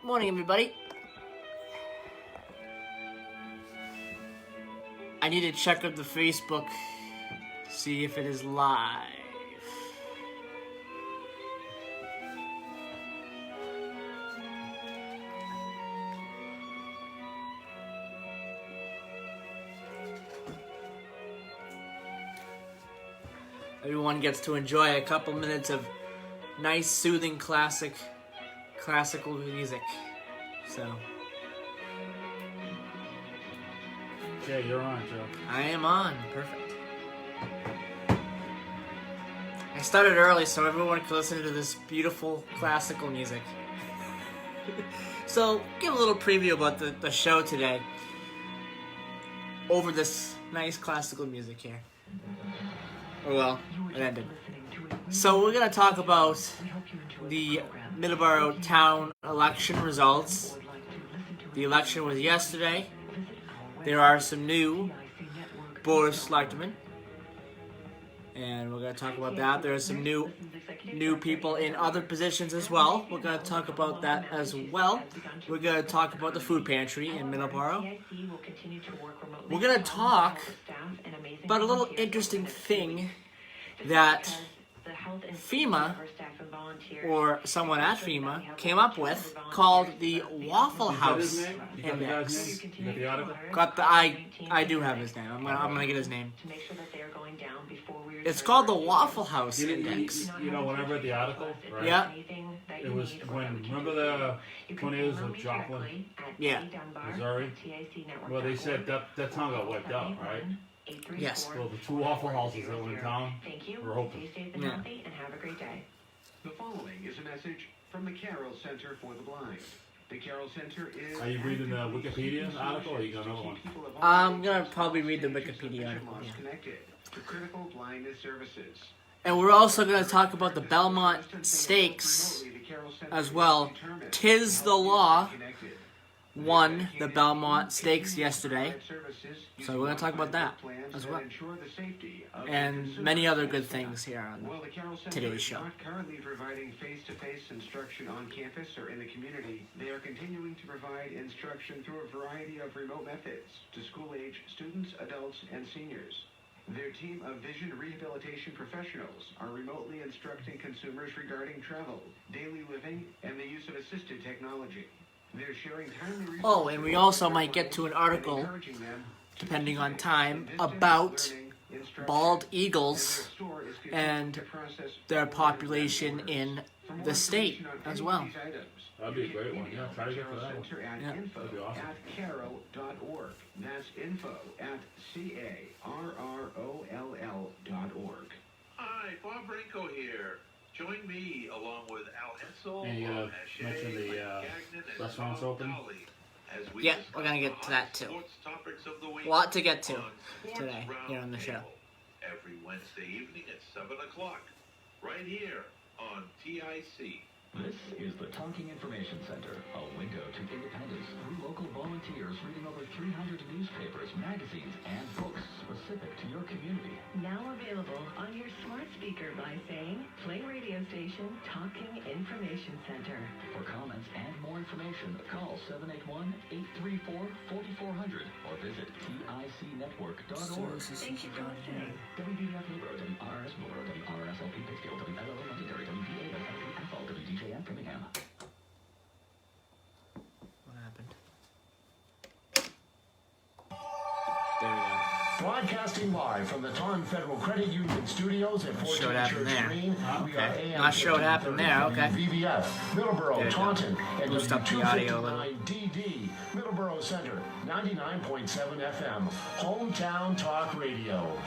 Morning, everybody. I need to check out the Facebook, see if it is live. Everyone gets to enjoy a couple minutes of nice, soothing, classical music. So, Jay, you're on, Joe. I am on. Perfect. I started early so everyone can listen to this beautiful classical music. So, give a little preview about the show today over this nice classical music here. Oh well, it ended. So we're going to talk about the Middleboro town election results. The election was yesterday. There are some new board of selectmen, and we're going to talk about that. There are some new people in other positions as well. We're going to talk about that as well. We're going to talk about the food pantry in Middleboro. We're going to talk about a little interesting thing that FEMA, or someone at FEMA, came up with called the Waffle House Index. I do have his name. I'm gonna get his name. It's called the Waffle House Index. You know, when I read the article, right? Yeah. It was remember the tornadoes of Joplin, Yeah. Missouri? Well, they said that town got wiped out, right? Yes. Well, the two Waffle Houses that were in town were open. Yeah. The following is a message from the Carroll Center for the Blind. The Carroll Center is... Are you reading the Wikipedia article, or you got another one? I'm gonna probably read the Wikipedia article. Yeah. Connected to critical blindness services. And we're also gonna talk about the Belmont Stakes as well. Tis the Law won the Belmont Stakes yesterday, so we're going to talk about that as well, and many other good things here on today's show. Not currently providing face-to-face instruction on campus or in the community, they are continuing to provide instruction through a variety of remote methods to school-age students, adults, and seniors. Their team of vision rehabilitation professionals are remotely instructing consumers regarding travel, daily living, and the use of assisted technology. Oh, and we also might get to an article, depending on time, about bald eagles and their population in the state as well. That'd be a great one. Yeah, try to get for that one. Yeah. That'd be awesome. Carroll.org. That's info@carroll.org. Hi, Bob Renko here. Join me along with Al Hensel, And you gotta mention the restaurants open. Yeah, we're gonna get to that too. A lot to get to today here on the show. Every Wednesday evening at 7 o'clock, right here on TIC. This is the Talking Information Center, a window to independence through local volunteers reading over 300 newspapers, magazines, and books specific to your community. Now available on your smart speaker by saying, play radio station Talking Information Center. For comments and more information, call 781-834-4400 or visit ticnetwork.org. Thank you for listening. WBDF Middleboro, WRS Middleboro, WRSLP Pittsfield, WLO Londonderry, WBAFL, WDJM Framingham. What happened? There we go. Broadcasting live from the Taunton Federal Credit Union Studios at 14 Sure what happened Church there. Green. We are Okay. AM Not sure what happened there. Okay. VBS, Middleboro, There we go. Taunton, and Boost up the audio a little. DD, Middleboro Center, 99.7 FM, Hometown Talk Radio.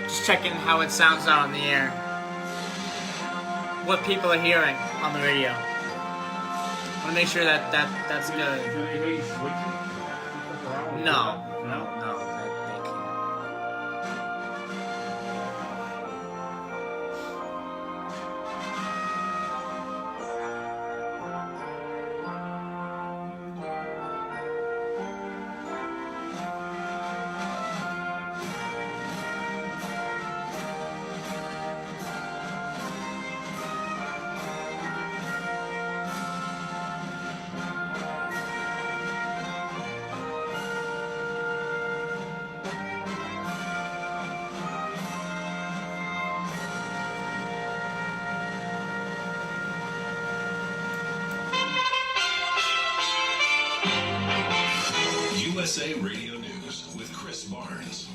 Just checking how it sounds out on the air. What people are hearing on the radio. to make sure that's Can good. anybody switch it? Flip around? No, No? they can't. USA Radio News with Chris Barnes.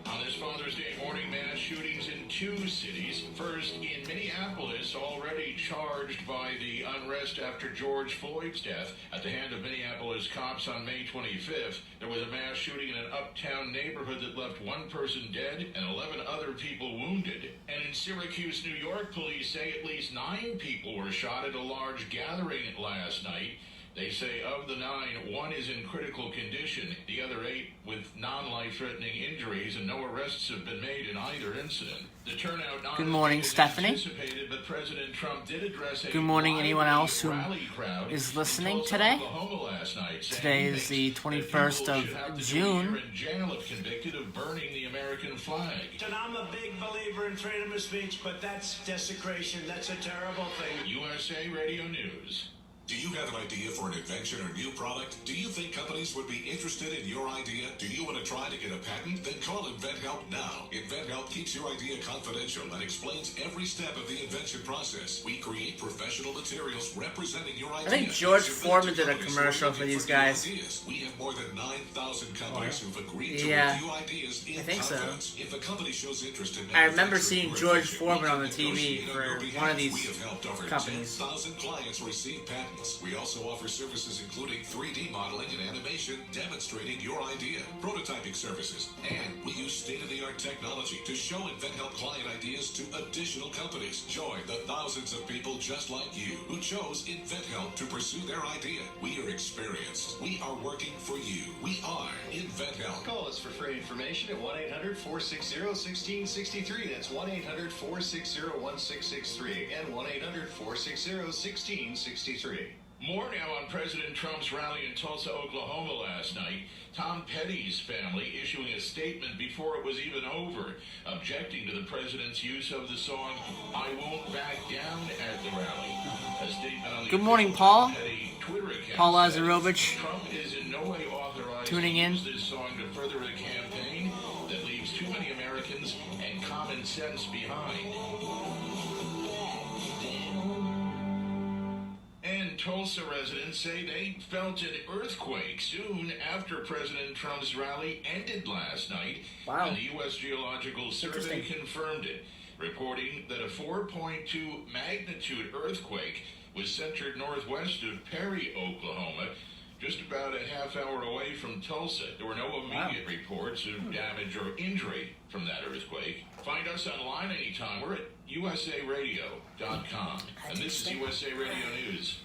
On this Father's Day morning, mass shootings in 2 cities. First, in Minneapolis, already charged by the unrest after George Floyd's death at the hand of Minneapolis cops on May 25th. There was a mass shooting in an uptown neighborhood that left 1 person dead and 11 other people wounded. And in Syracuse, New York, police say at least 9 people were shot at a large gathering last night. They say of the 9, 1 is in critical condition, the other 8 with non-life-threatening injuries, and no arrests have been made in either incident. The turnout not Good morning, Stephanie. anticipated, but President Trump did address a Good morning, anyone else who rally crowd is in listening Tulsa, today. Oklahoma last night, saying Today is he the thinks 21st that of people should have to June. go a year in jail if convicted of burning the American flag. And I'm a big believer in freedom of speech, but that's desecration. That's a terrible thing. USA Radio News. Do you have an idea for an invention or new product? Do you think companies would be interested in your idea? Do you want to try to get a patent? Then call InventHelp now. InventHelp keeps your idea confidential and explains every step of the invention process. We create professional materials representing your idea. I think George Foreman did a commercial for these guys. We have more than 9,000 companies who've agreed to Yeah, review ideas in I think so. confidence. If a company shows interest in I remember manufacturing seeing your George invention, Foreman we on the can TV negotiate for your one behalf. of these We have helped over companies. 10,000 clients receive patents. We also offer services including 3D modeling and animation demonstrating your idea, prototyping services, and we use state-of-the-art technology to show InventHelp client ideas to additional companies. Join the thousands of people just like you who chose InventHelp to pursue their idea. We are experienced. We are working for you. We are InventHelp. Call us for free information at 1-800-460-1663. That's 1-800-460-1663. Again, 1-800-460-1663. More now on President Trump's rally in Tulsa, Oklahoma last night. Tom Petty's family issuing a statement before it was even over, objecting to the president's use of the song "I Won't Back Down" at the rally. A statement on the Good morning, official Paul. Tom Petty Twitter account Paul said, Lazarovich. Trump is in no way authorized Tuning to in. use this song to further a campaign that leaves too many Americans and common sense behind. And Tulsa residents say they felt an earthquake soon after President Trump's rally ended last night. Wow. And the U.S. Geological Survey Interesting. confirmed it, reporting that a 4.2 magnitude earthquake was centered northwest of Perry, Oklahoma, just about a half hour away from Tulsa. There were no immediate reports of damage or injury from that earthquake. Find us online anytime. We're at usaradio.com. And this is USA Radio News.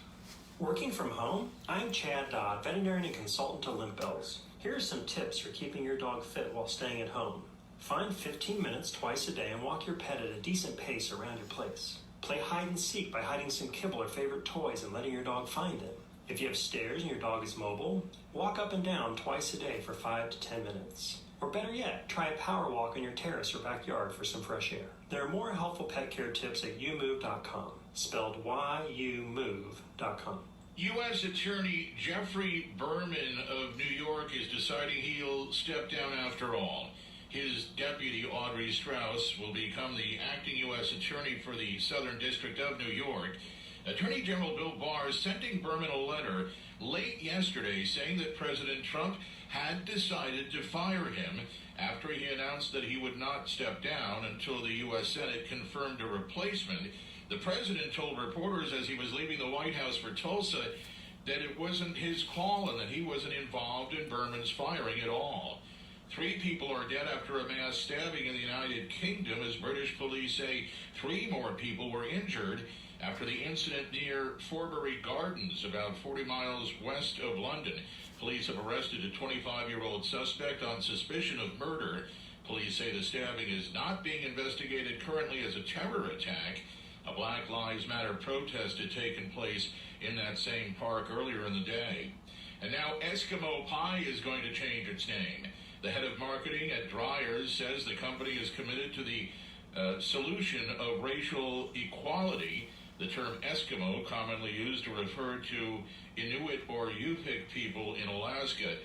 Working from home? I'm Chad Dodd, veterinarian and consultant to Limp Bells. Here are some tips for keeping your dog fit while staying at home. Find 15 minutes twice a day and walk your pet at a decent pace around your place. Play hide and seek by hiding some kibble or favorite toys and letting your dog find them. If you have stairs and your dog is mobile, walk up and down twice a day for 5 to 10 minutes. Or better yet, try a power walk on your terrace or backyard for some fresh air. There are more helpful pet care tips at youmove.com, spelled YOUMOVE.com. U.S. Attorney Jeffrey Berman of New York is deciding he'll step down after all. His deputy, Audrey Strauss, will become the acting U.S. Attorney for the Southern District of New York. Attorney General Bill Barr is sending Berman a letter late yesterday saying that President Trump had decided to fire him after he announced that he would not step down until the U.S. Senate confirmed a replacement. The president told reporters as he was leaving the White House for Tulsa that it wasn't his call and that he wasn't involved in Berman's firing at all. 3 people are dead after a mass stabbing in the United Kingdom as British police say 3 more people were injured. after the incident near Forbury Gardens, about 40 miles west of London. Police have arrested a 25-year-old suspect on suspicion of murder. Police say the stabbing is not being investigated currently as a terror attack. A Black Lives Matter protest had taken place in that same park earlier in the day. And now Eskimo Pie is going to change its name. The head of marketing at Dreyer's says the company is committed to the solution of racial equality. The term Eskimo, commonly used to refer to Inuit or Yupik people in Alaska.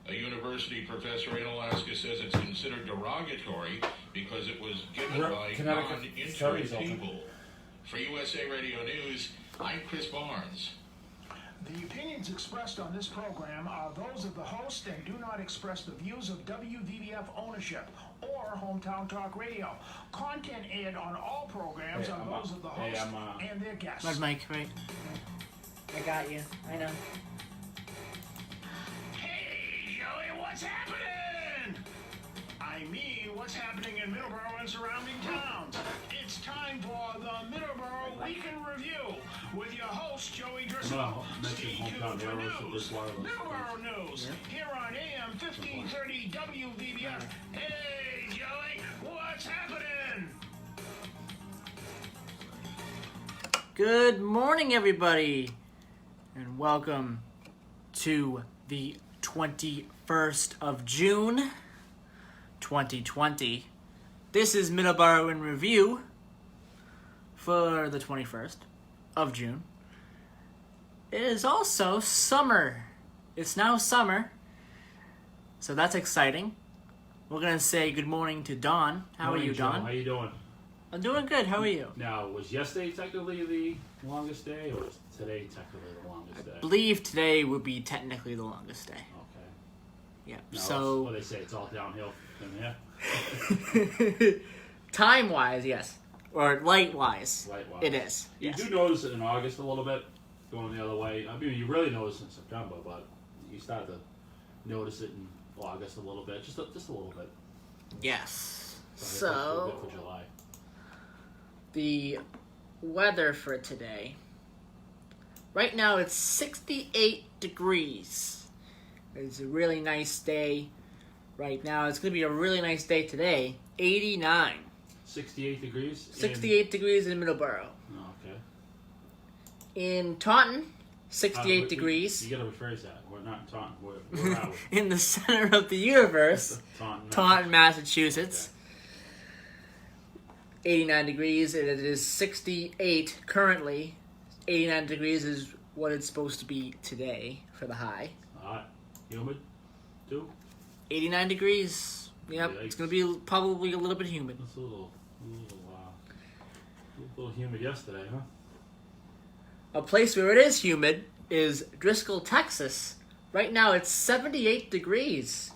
A university professor in Alaska says it's considered derogatory because it was given by non-Inuit people. For USA Radio News, I'm Chris Barnes. The opinions expressed on this program are those of the host and do not express the views of WVBF ownership or Hometown Talk Radio. Content aired on all programs are those of the host and their guests. Where's Mike? Right. I got you. I know. Hey, Joey, what's happening? I mean, what's happening in Middleboro and surrounding towns? It's time for the Middleboro Weekend Review with your host, Joey Driscoll. Stay tuned for news. Middleboro News, here on AM 1530 WVBF. Hey, Joey, what's happening? Good morning, everybody, and welcome to the 21st of June, 2020. This is Middleboro in Review for the 21st of June. It is also summer. It's now summer, so that's exciting. We're going to say good morning to Don. How are you, Don? How you doing? I'm doing good. How are you? Now, was yesterday technically the longest day, or was today technically the longest day? I believe today would be technically the longest day. Okay. Yeah. Now, so. Well, they say it's all downhill from here. Time-wise, yes. Or light-wise. Light-wise. It is. You Yes. do notice it in August a little bit, going the other way. I mean, you really notice it in September, but you start to notice it in August a little bit, just a little bit. Yes. So, a bit for July. The weather for today. Right now it's 68 degrees. It's a really nice day. Right now it's going to be a really nice day today. 89. 68 degrees? 68 degrees in Middleboro. Oh, okay. In Taunton, 68 degrees. You got to rephrase that. We're not in Taunton. Where are we? In the center of the universe. Taunton, Massachusetts. Okay. 89 degrees, and it is 68 currently. 89 degrees is what it's supposed to be today for the high. Humid, too? 89 degrees. Yep, Yikes. It's going to be probably a little bit humid. It's a little humid yesterday, huh? A place where it is humid is Driscoll, Texas. Right now it's 78 degrees,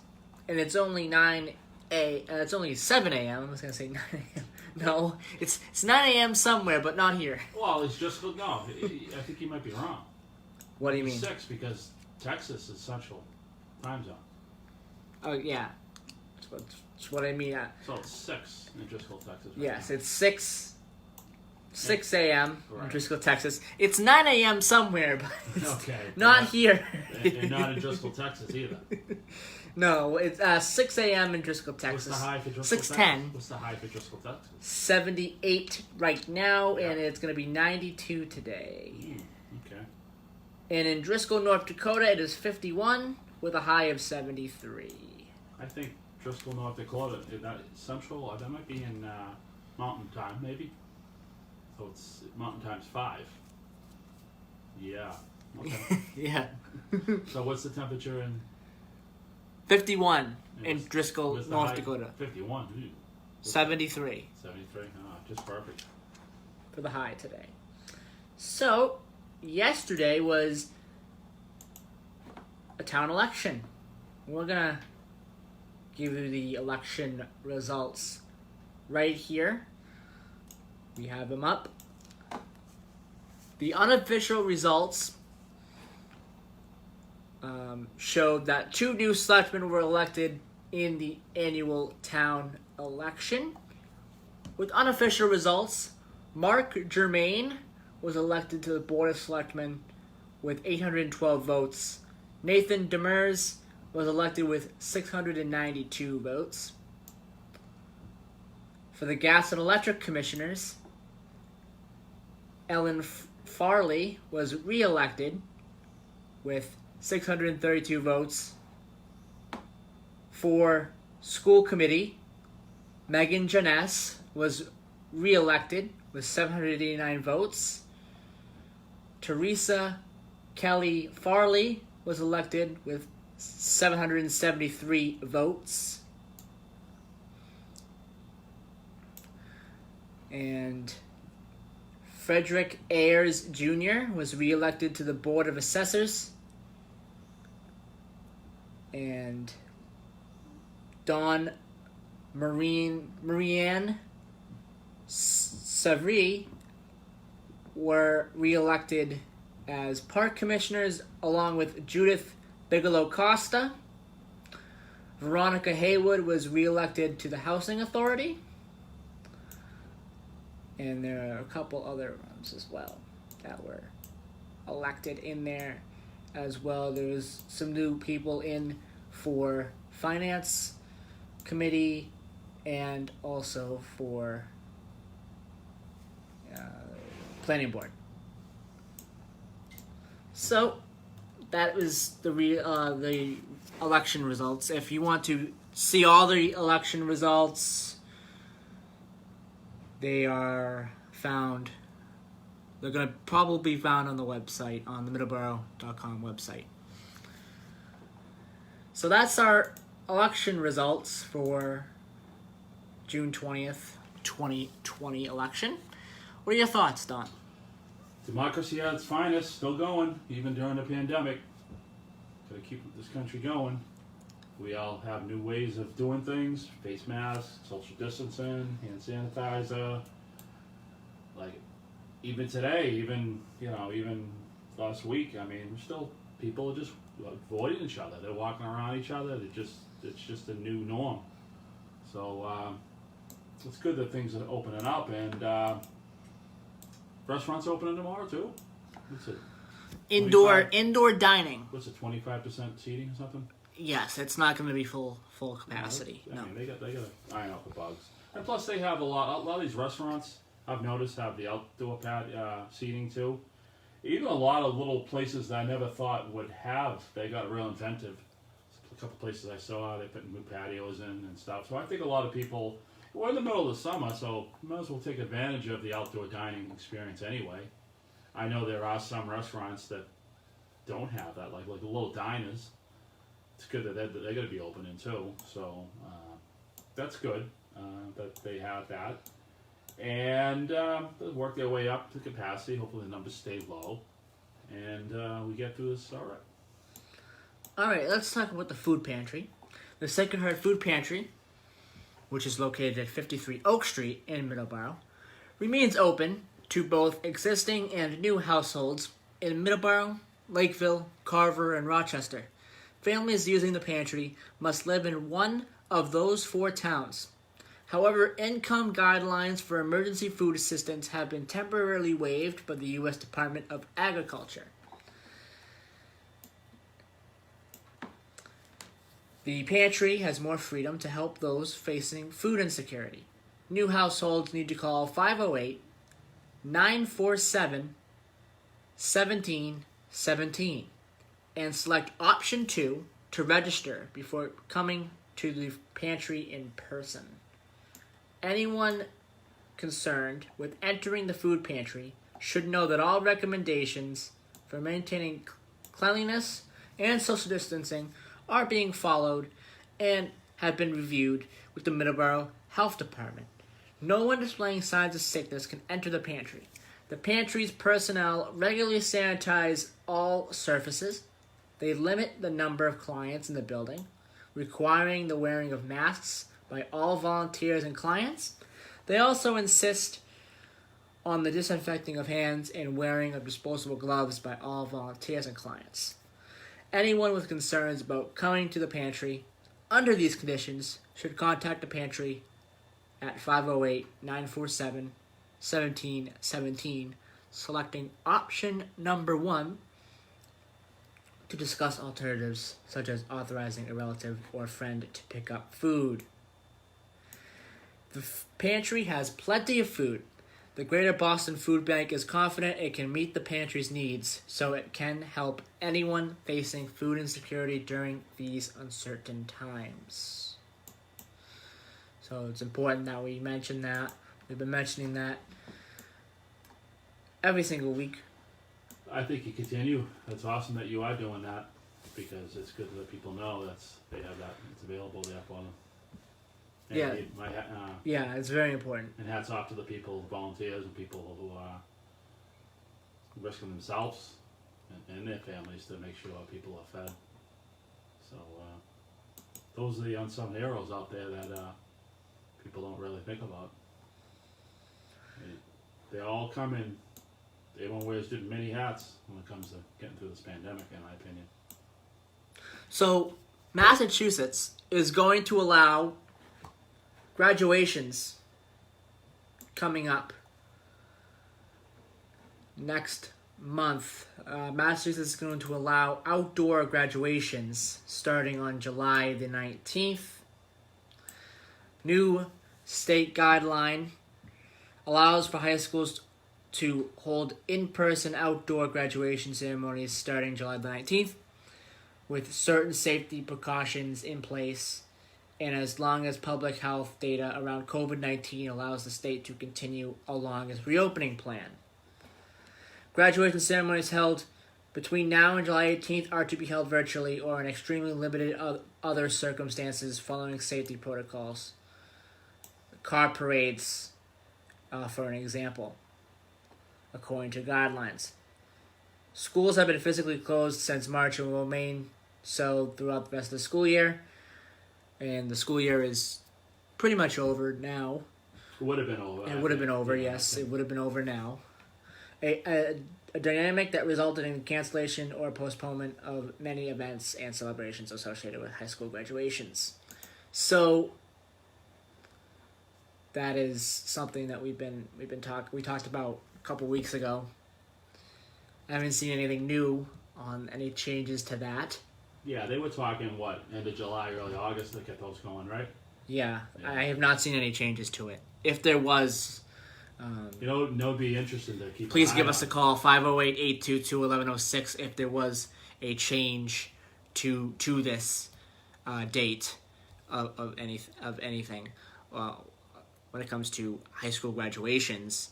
and it's only 7 a.m. I was going to say 9 a.m. No, it's 9 a.m. somewhere, but not here. Well, it's just, no, I think you might be wrong. What do you mean? It's 6 because Texas is Central Time Zone. Oh, yeah. That's what I mean. So it's 6 in Driscoll, Texas. Right Yes, now. it's 6 a.m. in Driscoll, Texas. It's 9 a.m. somewhere, but it's not here. And not in Driscoll, Texas either. No, it's 6 a.m. in Driscoll, Texas. What's the high for Driscoll, 6:10. Texas? What's the high for Driscoll, Texas? 78 right now, and it's going to be 92 today. Okay. And in Driscoll, North Dakota, it is 51 with a high of 73. I think Driscoll, North Dakota, Central, that might be in Mountain Time, maybe. So it's Mountain Time's 5. Yeah. Okay. Yeah. So what's the temperature in? 51 in Driscoll, North Dakota. 51. 73. 73. Just perfect. For the high today. So, yesterday was a town election. We're going to give you the election results right here. We have them up. The unofficial results showed that 2 new selectmen were elected in the annual town election. With unofficial results, Mark Germain was elected to the Board of Selectmen with 812 votes. Nathan Demers was elected with 692 votes. For the Gas and Electric Commissioners, Ellen Farley was re-elected with 632 votes. For School Committee, Megan Janess was re-elected with 789 votes. Teresa Kelly Farley was elected with 773 votes. And Frederick Ayers Jr. was re-elected to the Board of Assessors. And Dawn Marianne Savry were re-elected as park commissioners along with Judith Bigelow Costa. Veronica Haywood was re-elected to the Housing Authority. And there are a couple other ones as well that were elected in there as well. There was some new people in for Finance Committee and also for Planning Board. So that was the election results. If you want to see all the election results, they are found. They're going to probably be found on the website, on the middleboro.com website. So that's our election results for June 20th, 2020 election. What are your thoughts, Don? Democracy at its finest, still going, even during the pandemic. Gotta keep this country going. We all have new ways of doing things, face masks, social distancing, hand sanitizer. Like, even today, even last week, I mean, people are just avoiding each other. They're walking around each other. It's just a new norm. So, it's good that things are opening up, and restaurants opening tomorrow too. What's it? Indoor dining. What's it? 25% seating or something? Yes, it's not going to be full capacity. No, I mean, they got to iron out the bugs. And plus, they have a lot of these restaurants, I've noticed, have the outdoor seating too. Even a lot of little places that I never thought would have, they got real inventive. A couple places I saw, they put new patios in and stuff. So I think a lot of people, we're in the middle of the summer, so we might as well take advantage of the outdoor dining experience anyway. I know there are some restaurants that don't have that, like the little diners. It's good that they're going to be opening too, so that's good that they have that. And they'll work their way up to capacity. Hopefully the numbers stay low, and we get through this all right. All right, let's talk about the food pantry. The Sacred Heart Food Pantry, which is located at 53 Oak Street in Middleboro, remains open to both existing and new households in Middleboro, Lakeville, Carver, and Rochester. Families using the pantry must live in one of those 4 towns. However, income guidelines for emergency food assistance have been temporarily waived by the U.S. Department of Agriculture. The pantry has more freedom to help those facing food insecurity. New households need to call 508-947-1717 and select option 2 to register before coming to the pantry in person. Anyone concerned with entering the food pantry should know that all recommendations for maintaining cleanliness and social distancing are being followed and have been reviewed with the Middleboro Health Department. No one displaying signs of sickness can enter the pantry. The pantry's personnel regularly sanitize all surfaces. They limit the number of clients in the building, requiring the wearing of masks by all volunteers and clients. They also insist on the disinfecting of hands and wearing of disposable gloves by all volunteers and clients. Anyone with concerns about coming to the pantry under these conditions should contact the pantry at 508-947-1717 selecting option number 1 to discuss alternatives such as authorizing a relative or friend to pick up food. The pantry has plenty of food. The Greater Boston Food Bank is confident it can meet the pantry's needs, so it can help anyone facing food insecurity during these uncertain times. So it's important that we mention that. We've been mentioning that every single week. I think you continue. It's awesome that you are doing that because it's good to let people know they have that. It's available there for them. And yeah, it's very important. And hats off to the people, volunteers, and people who are risking themselves and their families to make sure people are fed. So those are the unsung heroes out there that people don't really think about. They all come in. Everyone wears many hats when it comes to getting through this pandemic, in my opinion. So, Massachusetts is going to allow graduations coming up next month. Massachusetts is going to allow outdoor graduations starting on July the 19th. New state guideline allows for high schools to hold in-person outdoor graduation ceremonies starting July the 19th with certain safety precautions in place and as long as public health data around COVID-19 allows the state to continue along its reopening plan. Graduation ceremonies held between now and July 18th are to be held virtually or in extremely limited other circumstances following safety protocols. Car parades, for an example, according to guidelines. Schools have been physically closed since March and will remain so throughout the rest of the school year. And the school year is pretty much over now. It would have been over. It would have been over, yes. It would have been over now. A dynamic that resulted in cancellation or postponement of many events and celebrations associated with high school graduations. So that is something that we talked about a couple weeks ago. I haven't seen anything new on any changes to that. Yeah, they were talking, end of July, early August to get those going, right? Yeah, I have not seen any changes to it. If there was... it'd be interesting to keep please give us a call, 508-822-1106, if there was a change to this date of anything when it comes to high school graduations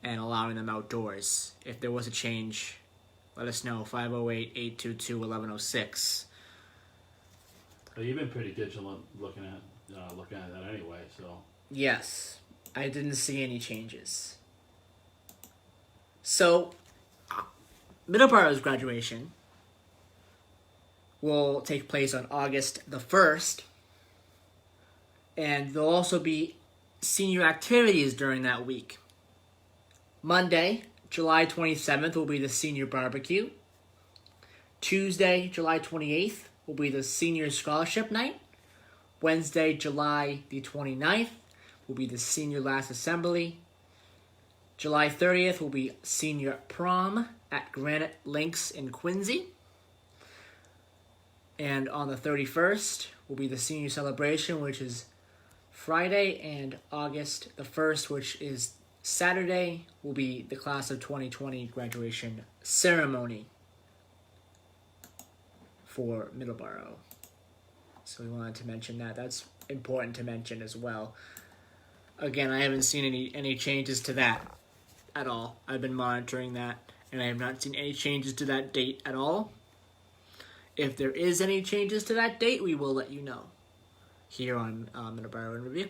and allowing them outdoors. If there was a change, let us know, 508-822-1106. You've been pretty vigilant looking at that anyway, so... Yes, I didn't see any changes. So, Middleboro's graduation will take place on August the 1st, and there'll also be senior activities during that week. Monday, July 27th will be the senior barbecue. Tuesday, July 28th will be the senior scholarship night. Wednesday, July the 29th will be the senior last assembly. July 30th will be senior prom at Granite Links in Quincy. And on the 31st will be the senior celebration, which is Friday, and August the 1st, which is Saturday, will be the class of 2020 graduation ceremony for Middleboro. So we wanted to mention that. That's important to mention as well. Again, I haven't seen any changes to that at all. I've been monitoring that, and I have not seen any changes to that date at all. If there is any changes to that date, we will let you know here on Middleboro in Review.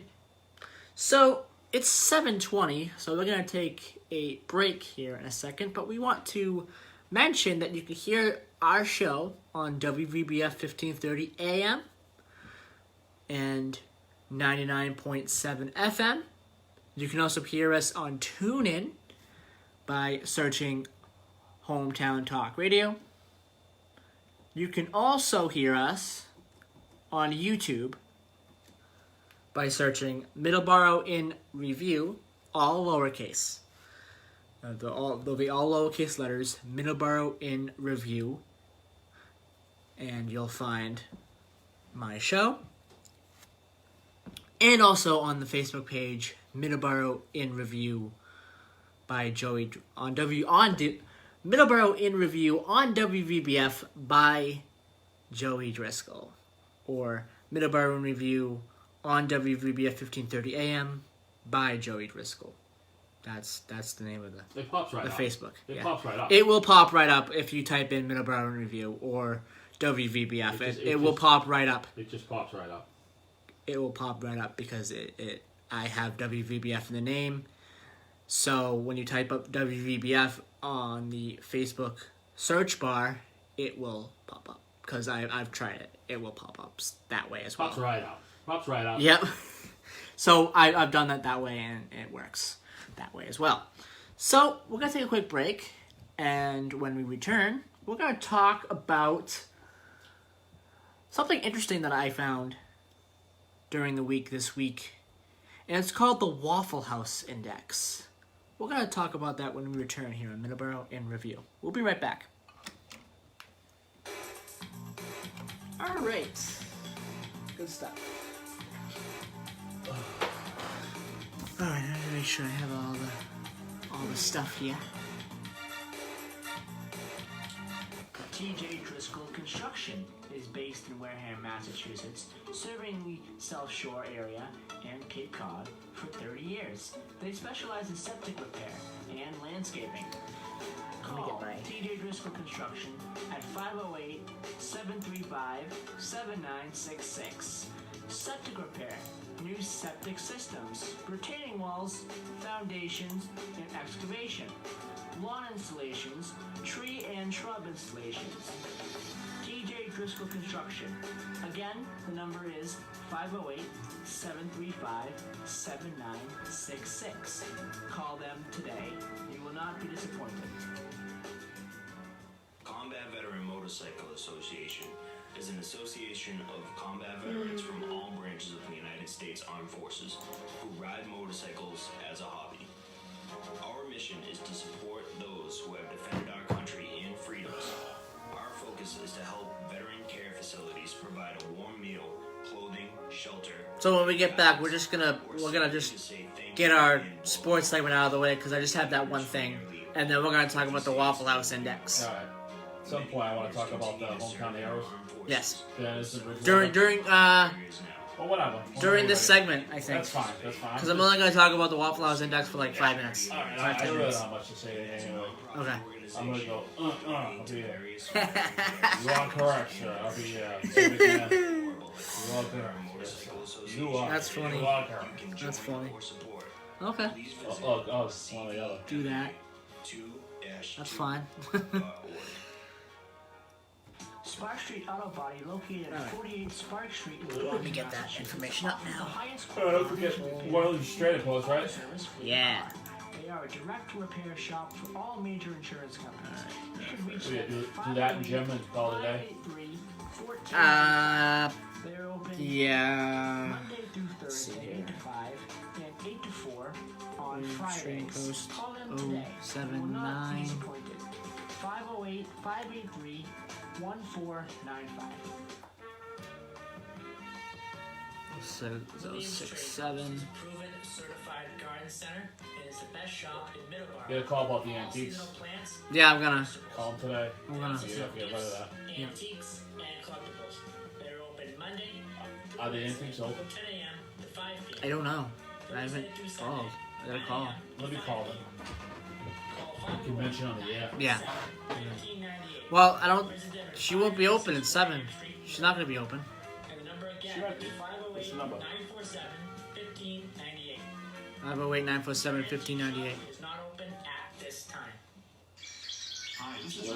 So, it's 7:20, so we're going to take a break here in a second, but we want to mention that you can hear our show on WVBF 1530 AM and 99.7 FM. You can also hear us on TuneIn by searching Hometown Talk Radio. You can also hear us on YouTube by searching Middleboro in Review, all lowercase. They'll be all lowercase letters, Middleboro in Review. And you'll find my show. And also on the Facebook page, Middleboro in Review by Joey Middleboro in Review on WVBF by Joey Driscoll, or Middleboro in Review on WVBF 1530 AM by Joey Driscoll. That's the name of the Facebook. It pops right up. It will pop right up if you type in Middleboro in Review or WVBF. It will pop right up. It just pops right up. It will pop right up because I have WVBF in the name. So when you type up WVBF on the Facebook search bar, it will pop up. Because I've tried it. It will pop up that way as well. Pops right up. Pops right up. Yep. So I've done that way, and it works that way as well. So we're going to take a quick break. And when we return, we're going to talk about something interesting that I found during the week this week. And it's called the Waffle House Index. We're going to talk about that when we return here on Middleboro in Review. We'll be right back. Alright. Good stuff. Alright, I gotta make sure I have all the stuff here. TJ Driscoll Construction is based in Wareham, Massachusetts, serving the South Shore area and Cape Cod for 30 years. They specialize in septic repair and landscaping. Call TJ Driscoll Construction at 508-735-7966. Septic repair, new septic systems, retaining walls, foundations, and excavation. Lawn installations, tree and shrub installations. TJ Driscoll Construction. Again, the number is 508-735-7966. Call them today. You will not be disappointed. Combat Veteran Motorcycle Association is an association of combat veterans from all branches of the United States Armed Forces who ride motorcycles as a hobby. Our mission is to support those who have defended our country and freedoms. Our focus is to help veteran care facilities provide a warm meal, clothing, shelter. So when we get back, we're gonna just get our sports segment out of the way because I just have that one thing, and then we're gonna talk about the Waffle House Index. All right. At some point, I want to talk about the hometown heroes. Yes. Yeah, whatever. During this segment, I think. That's fine. That's fine. Because I'm only going to talk about the Waffle House Index for like 5 minutes. Alright, I really don't have much to say anyway. Okay. I'm going to go, I'll be there. You are correct, sir. I'll be there. You are correct. You are. That's funny. You are correct. That's funny. Okay. It's one or the other. Do that. That's fine. Spark Street Auto Body, located at 48 Spark Street. Let me get that information up now. Don't forget World Straight Close, right? Yeah. They are a direct repair shop for all major insurance companies. You can reach Do that in Jim and call it a day? They're open Monday through Thursday, 8 to 5, and 8 to 4 on Fridays. Call them today. You will not be disappointed. 508-583-1495. 067. Proven certified garden center, and it's the best shop in Middleborough. Get a call about the antiques. Yeah, I'm gonna call them today. I'm gonna get rid of that. Antiques and collectibles. They're open Monday. Are the antiques open? 10 a.m. to 5 p.m. I don't know. I haven't called. I gotta call. Let me call them. Convention on the air. Yeah. Well, I don't. She won't be open at 7. She's not gonna be open. And the number again is 508-947-1598. 508-947-1598. Is not open at this time. Hi, this is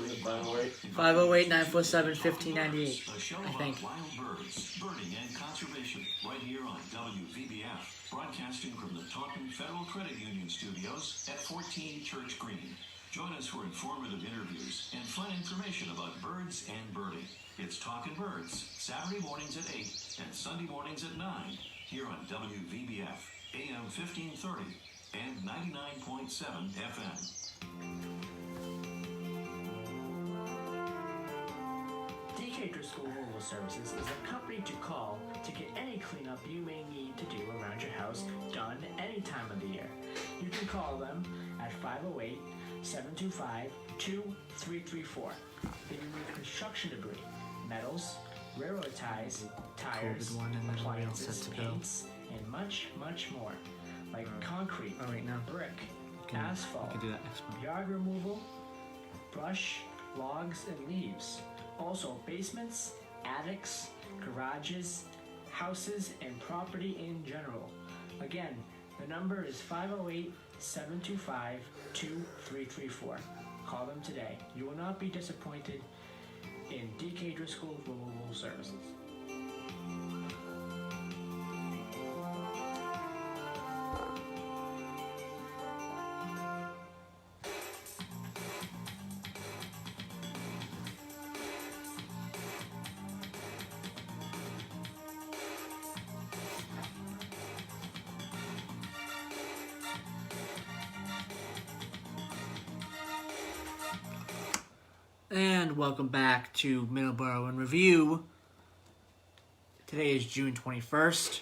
508-947-1598. I think. Wild birds, birding, and conservation right here on WVBF, broadcasting from the Taunton Federal Credit Union studios at 14 Church Green. Join us for informative interviews and fun information about birds and birding. It's Talkin' Birds, Saturday mornings at 8 and Sunday mornings at 9 here on WVBF, AM 1530 and 99.7 FM. DK Driscoll Removal Services is a company to call to get any cleanup you may need to do around your house done any time of the year. You can call them at 508-725-2334. They remove construction debris, metals, railroad ties, tires, COVID one, and then we'll be all set appliances, to go. paints, and much, much more. Like concrete, brick, asphalt, we can do that next one. yard removal, brush, logs, and leaves. Also basements, attics, garages, houses, and property in general. Again, the number is 508-725-2334. Call them today. You will not be disappointed in DK Driscoll Removal Services. And welcome back to Middleboro in Review. Today is June 21st,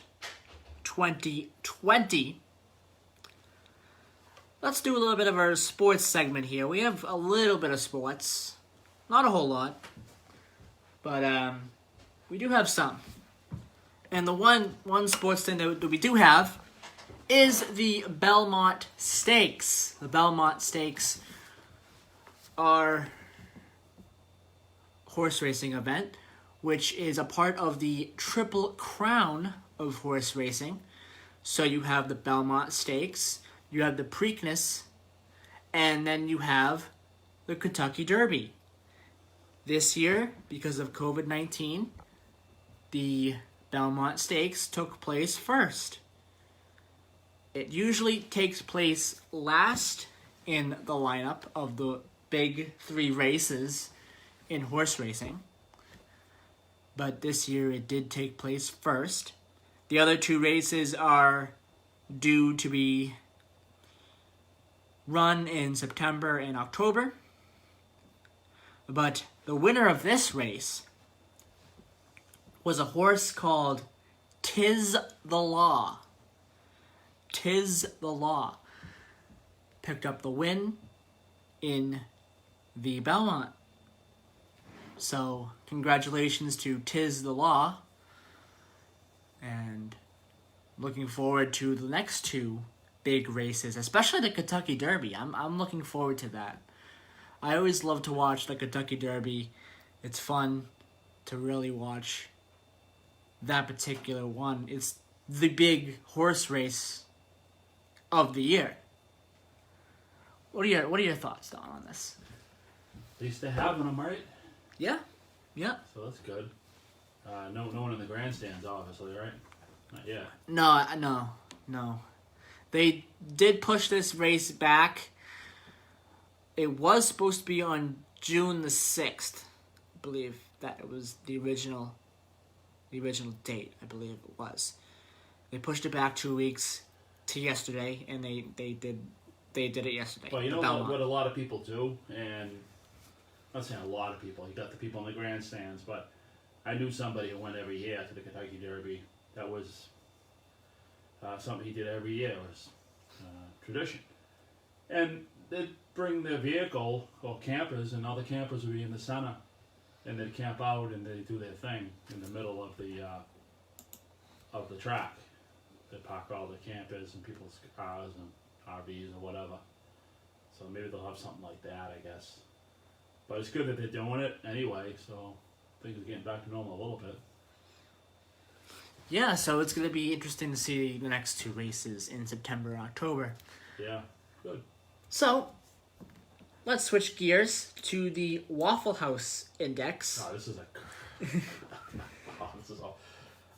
2020. Let's do a little bit of our sports segment here. We have a little bit of sports. Not a whole lot. But we do have some. And the one sports thing that we do have is the Belmont Stakes. The Belmont Stakes are horse racing event, which is a part of the Triple Crown of horse racing. So you have the Belmont Stakes, you have the Preakness, and then you have the Kentucky Derby. This year, because of COVID-19, the Belmont Stakes took place first. It usually takes place last in the lineup of the big three races in horse racing, but this year it did take place first. The other two races are due to be run in September and October, but the winner of this race was a horse called Tis the Law. Tis the Law picked up the win in the Belmont. So, congratulations to Tis the Law, and looking forward to the next two big races, especially the Kentucky Derby. I'm looking forward to that. I always love to watch the Kentucky Derby. It's fun to really watch that particular one. It's the big horse race of the year. What are your thoughts, Don, on this? They used to have them, right? Yeah. So that's good. No one in the grandstands, obviously, right? Not yet. No. They did push this race back. It was supposed to be on June the 6th. I believe that it was the original date, I believe it was. They pushed it back 2 weeks to yesterday, and they did it yesterday. Well, you know what a lot of people do, and I'm not saying a lot of people. You got the people in the grandstands, but I knew somebody who went every year to the Kentucky Derby. That was something he did every year. It was tradition. And they'd bring their vehicle or campers, and all the campers would be in the center, and they'd camp out and they'd do their thing in the middle of the track. They'd park all the campers and people's cars and RVs or whatever. So maybe they'll have something like that, I guess. But it's good that they're doing it anyway, so things are getting back to normal a little bit. Yeah, so it's going to be interesting to see the next two races in September and October. Yeah, good. So, let's switch gears to the Waffle House Index. Oh, this is all.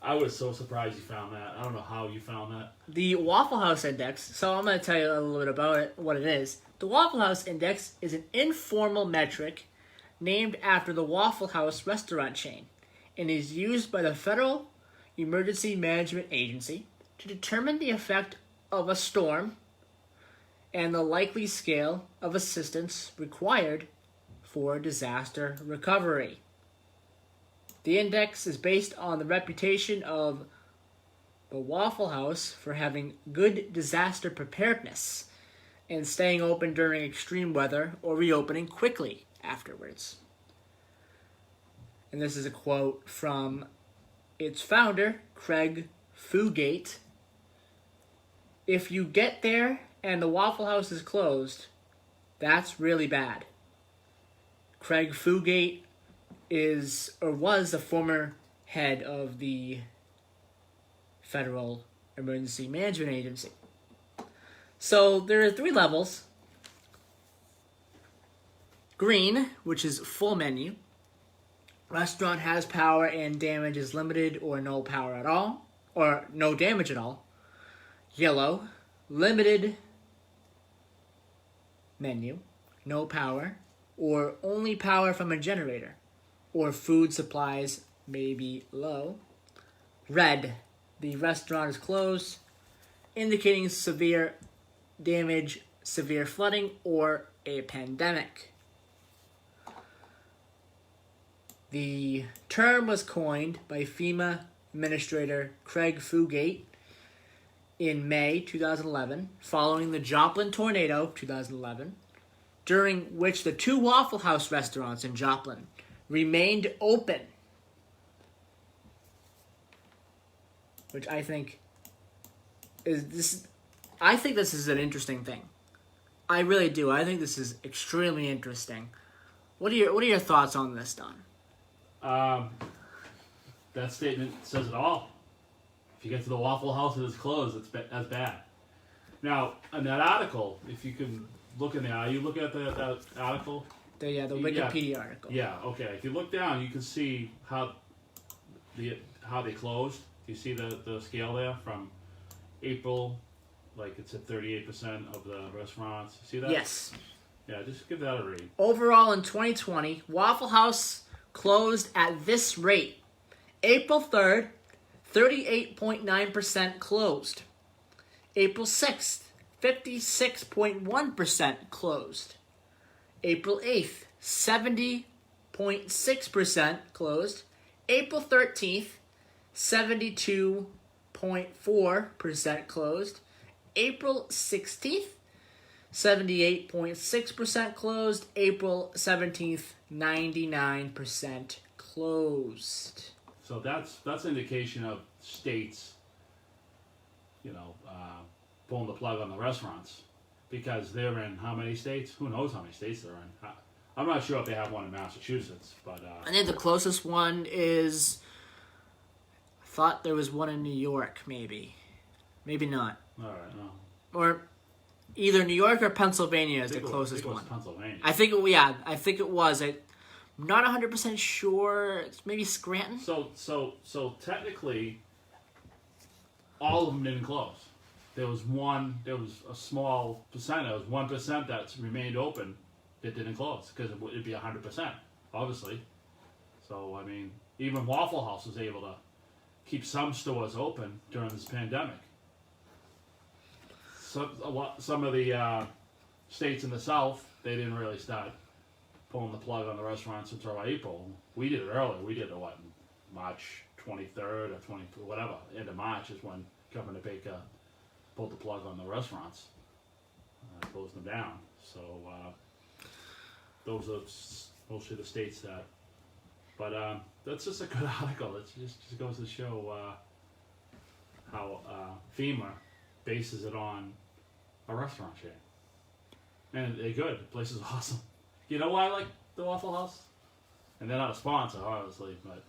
I was so surprised you found that. I don't know how you found that. The Waffle House Index, so I'm going to tell you a little bit about it, what it is. The Waffle House Index is an informal metric named after the Waffle House restaurant chain and is used by the Federal Emergency Management Agency to determine the effect of a storm and the likely scale of assistance required for disaster recovery. The index is based on the reputation of the Waffle House for having good disaster preparedness and staying open during extreme weather or reopening quickly afterwards. And this is a quote from its founder, Craig Fugate. "If you get there and the Waffle House is closed, that's really bad." Craig Fugate was the former head of the Federal Emergency Management Agency. So there are 3 levels. Green, which is full menu. Restaurant has power and damage is limited or no power at all, or no damage at all. Yellow, limited menu, no power, or only power from a generator, or food supplies may be low. Red, the restaurant is closed, indicating severe damage, severe flooding, or a pandemic. The term was coined by FEMA Administrator Craig Fugate in May 2011, following the Joplin tornado 2011, during which the 2 Waffle House restaurants in Joplin remained open. Which I think this is an interesting thing. I really do. I think this is extremely interesting. What are your thoughts on this, Don? That statement says it all. If you get to the Waffle House and it's closed, that's bad. Now, in that article, if you can look in there, are you looking at that article? The Wikipedia article. Yeah, okay. If you look down, you can see how they closed. You see the scale there from April, like it's at 38% of the restaurants. See that? Yes. Yeah, just give that a read. Overall in 2020, Waffle House closed at this rate. April 3rd, 38.9% closed. April 6th, 56.1% closed. April 8th, 70.6% closed. April 13th, 72.4% closed. April 16th, 78.6% closed. April 17th, 99% closed. So that's an indication of states, pulling the plug on the restaurants, because they're in how many states? Who knows how many states they're in? I'm not sure if they have one in Massachusetts, but I think the closest one is. I thought there was one in New York, maybe not. All right, no. Or either New York or Pennsylvania is the closest one. Pennsylvania. I think it was. I'm not 100% sure. It's maybe Scranton. So technically, all of them didn't close. There was a small percent. There was 1% that remained open that didn't close, because it'd be 100%, obviously. So I mean, even Waffle House was able to keep some stores open during this pandemic. Some of the states in the South, they didn't really start pulling the plug on the restaurants until April. We did it earlier. We did it March 23rd or 20, whatever. End of March is when Governor Baker pulled the plug on the restaurants, closed them down. So those are mostly the states that. But that's just a good article. It just goes to show how FEMA bases it on a restaurant chain. And they're good. The place is awesome. You know why I like the Waffle House? And they're not a sponsor, obviously, but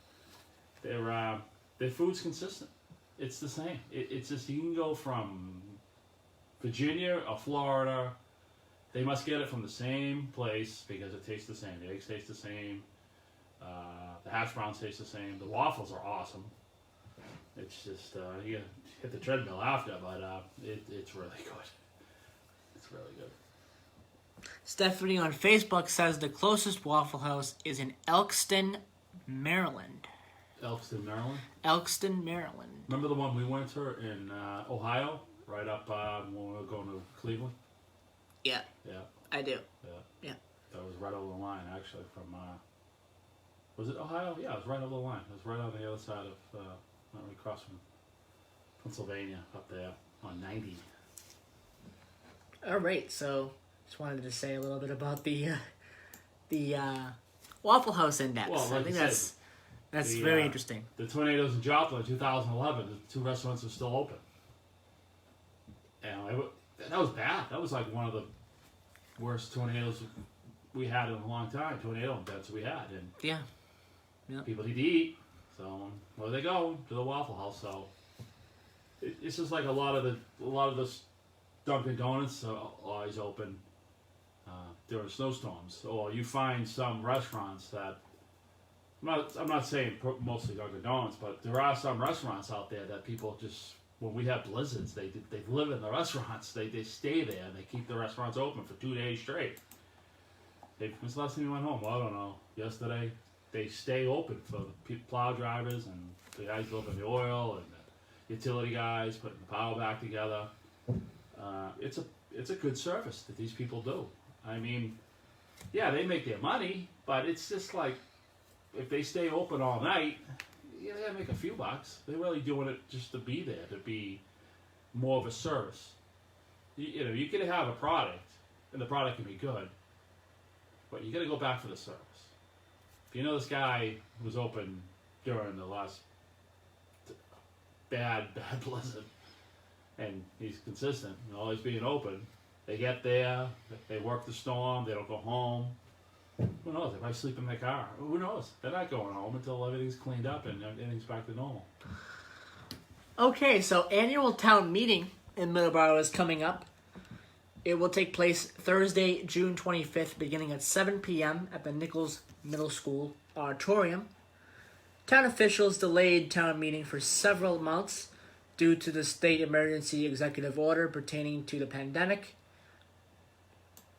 their food's consistent. It's the same. It's just, you can go from Virginia or Florida. They must get it from the same place because it tastes the same. The eggs taste the same. The hash browns taste the same. The waffles are awesome. It's just, you hit the treadmill after, but it's really good. It's really good. Stephanie on Facebook says the closest Waffle House is in Elkston, Maryland. Elkston, Maryland? Elkston, Maryland. Remember the one we went to in Ohio, right up when we were going to Cleveland? Yeah. Yeah. I do. Yeah. Yeah. That was right over the line, actually, from, was it Ohio? Yeah, it was right over the line. It was right on the other side of, not really across from Pennsylvania, up there on 90. All right, so just wanted to say a little bit about the Waffle House Index. Well, like I think you said, that's the, very interesting. The tornadoes in Joplin in 2011, the 2 restaurants were still open. And that was bad. That was like one of the worst tornadoes we had in a long time. Tornado events we had, and yeah. People need to eat. So where do they go? To the Waffle House. So it's just like a lot of the Dunkin' Donuts are always open during snowstorms, or you find some restaurants that I'm not saying mostly Dunkin' Donuts, but there are some restaurants out there that people just, when we have blizzards, they live in the restaurants. They stay there and they keep the restaurants open for 2 days straight. When's the last time you went home? Well, I don't know. Yesterday. They stay open for the plow drivers and the guys delivering the oil and the utility guys putting the power back together. It's a good service that these people do. I mean, yeah, they make their money, but it's just like if they stay open all night, yeah, they make a few bucks. They're really doing it just to be there, to be more of a service. You know, you can have a product, and the product can be good, but you got to go back for the service. If you know this guy was open during the last bad blizzard, and he's consistent, always being open. They get there, they work the storm, they don't go home. Who knows? They might sleep in their car. Who knows? They're not going home until everything's cleaned up and everything's back to normal. Okay, so annual town meeting in Middleboro is coming up. It will take place Thursday, June 25th, beginning at 7 p.m. at the Nichols Middle School auditorium. Town officials delayed town meeting for several months due to the state emergency executive order pertaining to the pandemic.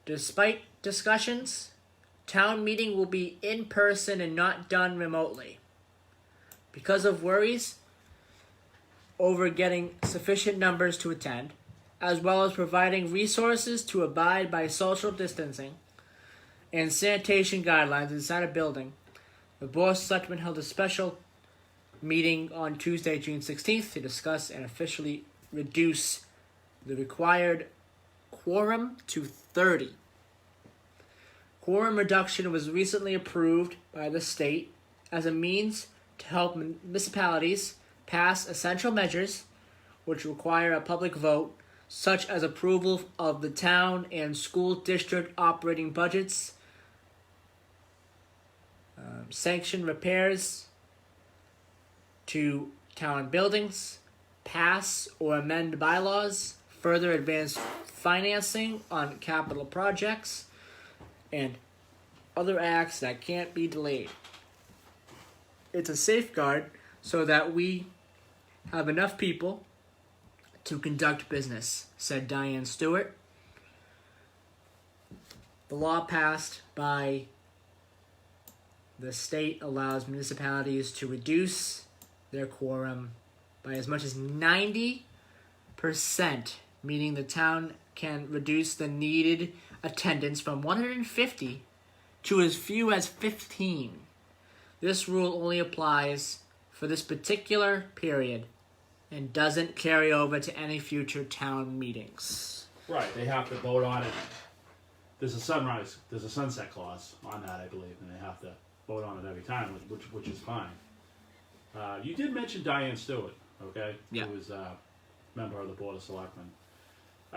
Despite discussions, town meeting will be in person and not done remotely. Because of worries over getting sufficient numbers to attend, as well as providing resources to abide by social distancing and sanitation guidelines inside a building, the Board of Selectmen held a special meeting on Tuesday, June 16th to discuss and officially reduce the required quorum to 30. Quorum reduction was recently approved by the state as a means to help municipalities pass essential measures which require a public vote, such as approval of the town and school district operating budgets, sanction repairs to town buildings, pass or amend bylaws, further advance financing on capital projects, and other acts that can't be delayed. It's a safeguard so that we have enough people to conduct business, said Diane Stewart. The law passed by the state allows municipalities to reduce their quorum by as much as 90%, meaning the town can reduce the needed attendance from 150 to as few as 15. This rule only applies for this particular period and doesn't carry over to any future town meetings. Right, they have to vote on it. There's a sunset clause on that, I believe, and they have to vote on it every time, which is fine. You did mention Diane Stewart, okay? Yeah. Who was a member of the Board of Selectmen.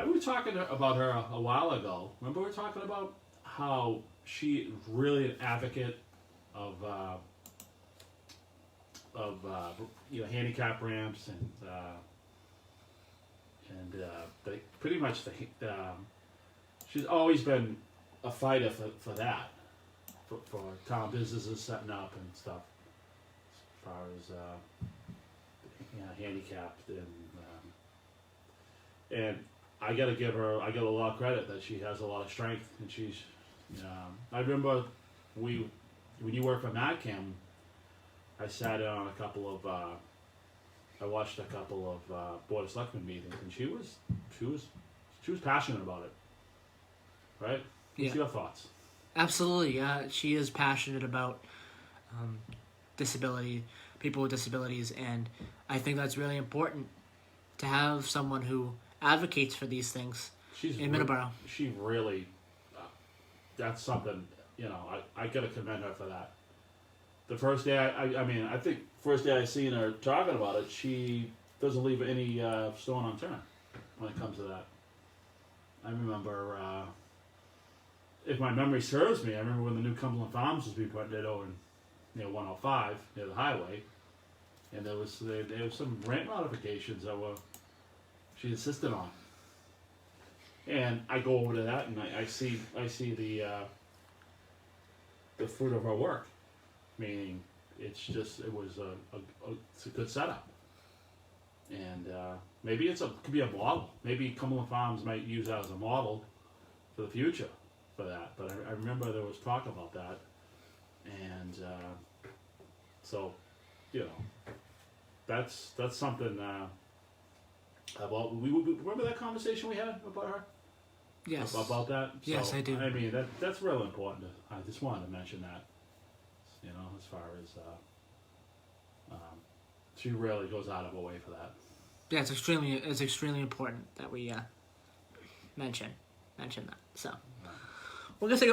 We were talking about her a while ago. Remember we were talking about how she is really an advocate of handicap ramps and pretty much she's always been a fighter for that, for town businesses setting up and stuff as far as handicapped and I got to give her a lot of credit that she has a lot of strength, and she's I remember when you worked for MADCAM, I sat in on I watched a couple of Board of Selectmen meetings, and she was passionate about it. right? What's your thoughts? Absolutely. She is passionate about disability, people with disabilities, and I think that's really important to have someone who advocates for these things in Middleboro. She really, that's something, I gotta commend her for that. The first day, I think first day I seen her talking about it, she doesn't leave any stone unturned when it comes to that. I remember, if my memory serves me, I remember when the new Cumberland Farms was being put over near 105, near the highway, and there was some ramp modifications that she insisted on. And I go over to that, and I see the fruit of her work, meaning it's a good setup, and maybe could be a model. Maybe Cumberland Farms might use that as a model for the future for that. But I remember there was talk about that, and so that's something. About we remember that conversation we had about her. Yes. About that. So, yes, I do. I mean that's really important. I just wanted to mention that. As far as she really goes out of her way for that. Yeah, it's extremely important that we mention that. So we're gonna take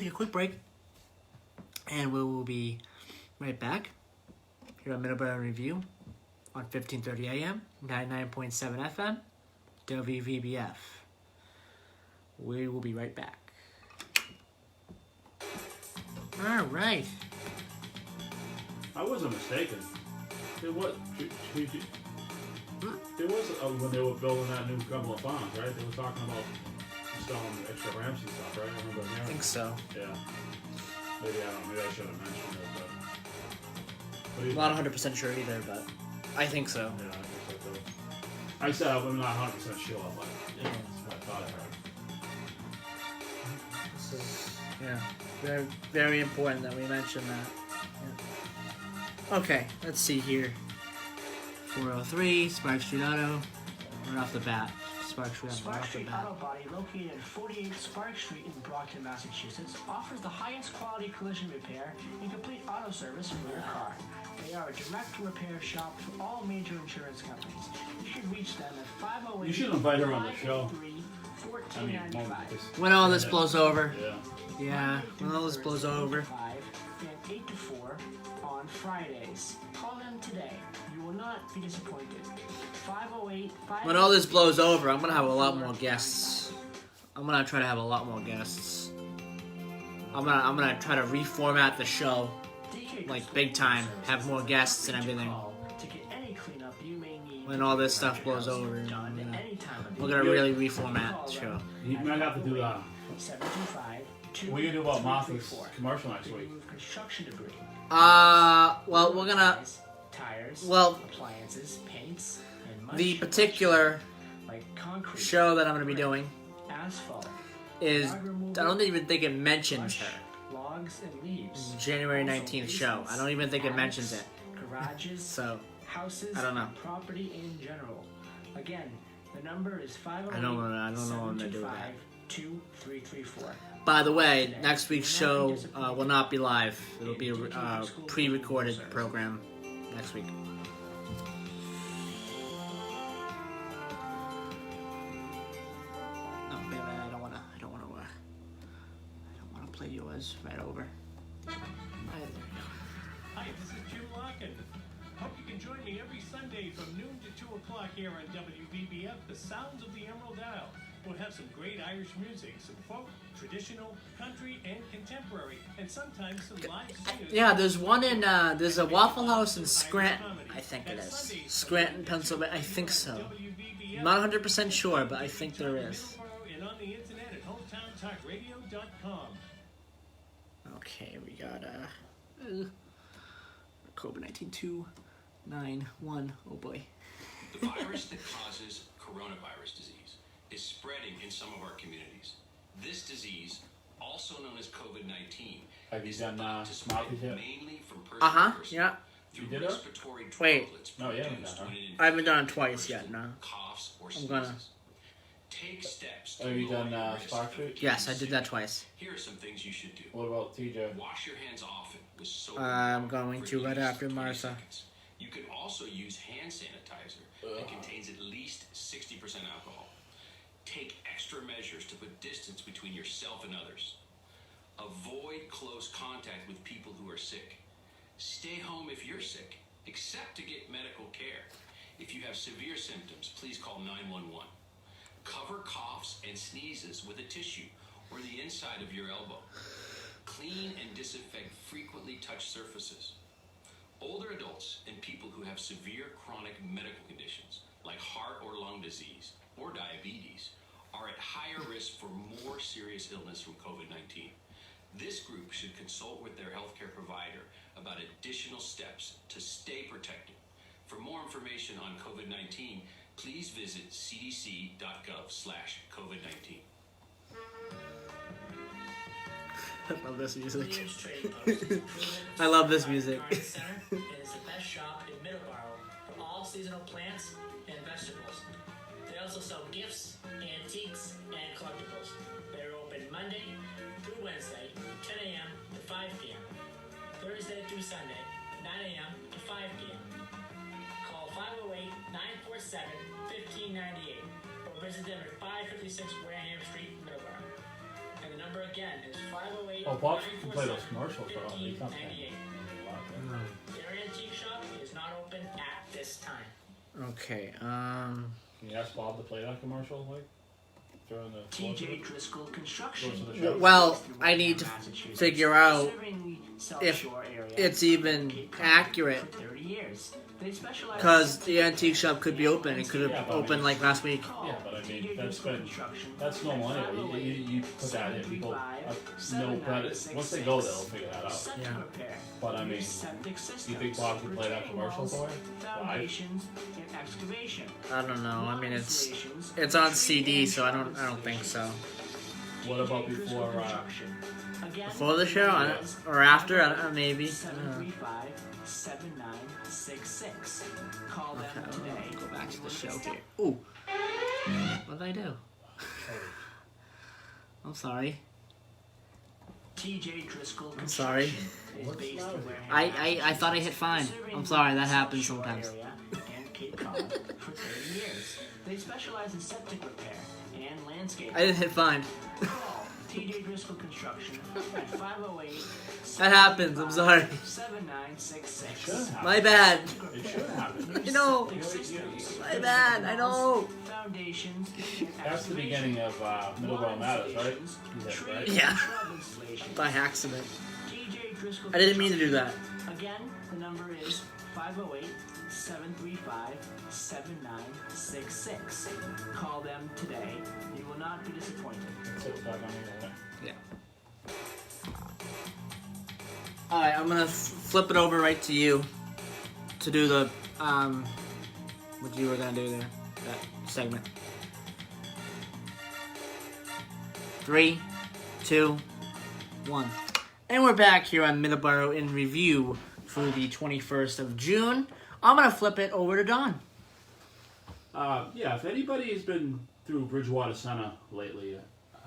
a quick break, and we will be right back here on Middleboro Review on 1530 AM, 99.7 FM, WVBF. We will be right back. All right. I wasn't mistaken. There was when they were building that new Cumberland Farms, right? They were talking about installing extra ramps and stuff, right? I remember hearing. I think so. Yeah. Maybe I should have mentioned it, but I'm not 100% sure either, but I think so. Yeah, I think so too. I said I'm not 100% sure, but that's what I thought I heard. This is very, very important that we mention that. Yeah. Okay, let's see here. 403 Spark Street Auto. Right off the bat. Spark Street Auto Body, located at 48 Spark Street in Brockton, Massachusetts, offers the highest quality collision repair and complete auto service for your car. They are a direct repair shop for all major insurance companies. You should reach them at 508. You should invite her on the show. When all this blows over. Yeah. Yeah, when all this blows over. And 8 to 4 on Fridays. Call them today. You will not be disappointed. 508. When all this blows over, I'm gonna have a lot more guests. I'm gonna try to have a lot more guests. I'm gonna try to reformat the show, like big time. Have more guests and everything. When all this stuff blows over, we're gonna really reformat the show. You might have to do that. What are you gonna do about Martha's commercial next week? Well, we're gonna. Appliances, paints, and the particular show that I'm gonna be doing is, I don't even think it mentions her. Logs and leaves. January 19th show. I don't even think it mentions it. Garages, so houses, I don't know. And property in general. Again, the number is 508 I don't know what I'm gonna do with that. 2334. By the way, next week's show will not be live. It'll be a pre-recorded program next week. No, baby, I don't wanna play yours right over. Hi, this is Jim Locken. Hope you can join me every Sunday from noon to 2 o'clock here on WVBF, The Sounds of the Emerald Isle. We'll have some great Irish music, some folk, traditional, country, and contemporary, and sometimes some live singers. Yeah, there's one in, there's a Waffle House in Scranton, I think it is. Scranton, Pennsylvania, I think so. I'm not 100% sure, but I think there is. And on the internet at hometowntalkradio.com. Okay, we got, COVID-19 291, oh boy. The virus that causes coronavirus disease is spreading in some of our communities. This disease, also known as COVID-19, have you done Smarties yet? Mainly from person to person. Yeah. Through respiratory Wait. droplets No, yeah, I haven't done it twice yet, no. coughs or I'm gonna. sneezes. Take steps to Have you lower done your risk Spark of Street? getting Yes, I did sick. that twice. Here are some things you should do. What about TJ? Wash your hands often with soap. I'm going to right after Martha. You can also use hand sanitizer that contains at least 60% alcohol. Take extra measures to put distance between yourself and others. Avoid close contact with people who are sick. Stay home if you're sick, except to get medical care. If you have severe symptoms, please call 911. Cover coughs and sneezes with a tissue or the inside of your elbow. Clean and disinfect frequently touched surfaces. Older adults and people who have severe chronic medical conditions like heart or lung disease or diabetes are at higher risk for more serious illness from COVID-19. This group should consult with their healthcare provider about additional steps to stay protected. For more information on COVID-19, please visit cdc.gov/COVID-19. I love this music. I love this music. Garden Center is the best shop in Middleboro for all seasonal plants and vegetables. They also sell gifts, antiques, and collectibles. They're open Monday through Wednesday, 10 a.m. to 5 p.m. Thursday through Sunday, 9 a.m. to 5 p.m. Call 508-947-1598 or visit them at 556 Wareham Street, Middleboro. And the number again is 508 Oh, Bob can play those commercials for all these. 1598. Their antique shop is not open at this time. Okay, Can you ask Bob to play that commercial, like, during the TJ Driscoll Construction. well, I need to figure out if it's even accurate. 30 years. They specialize Because the antique shop could be open. It could have Yeah, but opened like last week. Yeah, but I mean, that's normal anyway. You put that in. People know better. Once they go there, they'll figure that out. Yeah. But I mean, you think Bob could play that commercial for you? Foundations and excavation. I don't know. I mean, it's on CD, so I don't think so. What about before Before the show or after? I don't know, maybe. I don't know. 735-7966. Call them Okay, today. I'll go back to the show here. Ooh, what did I do? I'm sorry. TJ Driscoll I'm sorry. is based in Wareham, I thought I hit fine. I'm sorry. That happens South Shore sometimes. area and Cape Cod for 30 years. They specialize in septic repair and landscaping. I didn't hit fine. Call TJ Driscoll Construction at 508 That happens. I'm sorry. 7966. My bad. It should happen. You know. My bad. I know. Foundations. That's the beginning of Middleboro Matters, right? Right? Yeah. By accident. I didn't mean to do that. Again, the number is 508-735-7966. Call them today. You will not be disappointed. Yeah. Alright, I'm gonna flip it over right to you to do the, what you were gonna do there, that segment. 3, 2, 1. And we're back here on Middleboro in review for the 21st of June. I'm gonna flip it over to Don. Yeah, if anybody has been through Bridgewater Center lately,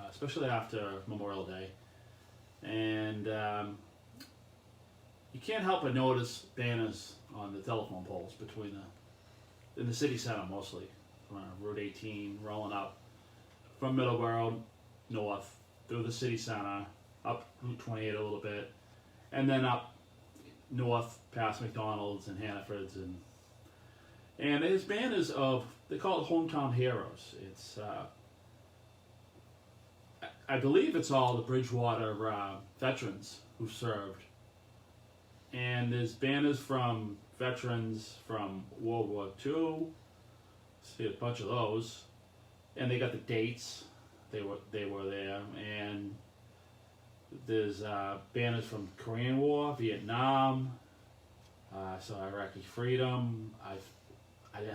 especially after Memorial Day, and you can't help but notice banners on the telephone poles in the city center mostly, Route 18, rolling up from Middleboro north through the city center, up Route 28 a little bit, and then up north past McDonald's and Hannaford's, and there's banners of, they call it Hometown Heroes. It's I believe it's all the Bridgewater veterans who served, and there's banners from veterans from World War II. See a bunch of those, and they got the dates they were there, and there's banners from Korean War, Vietnam, so Iraqi freedom. I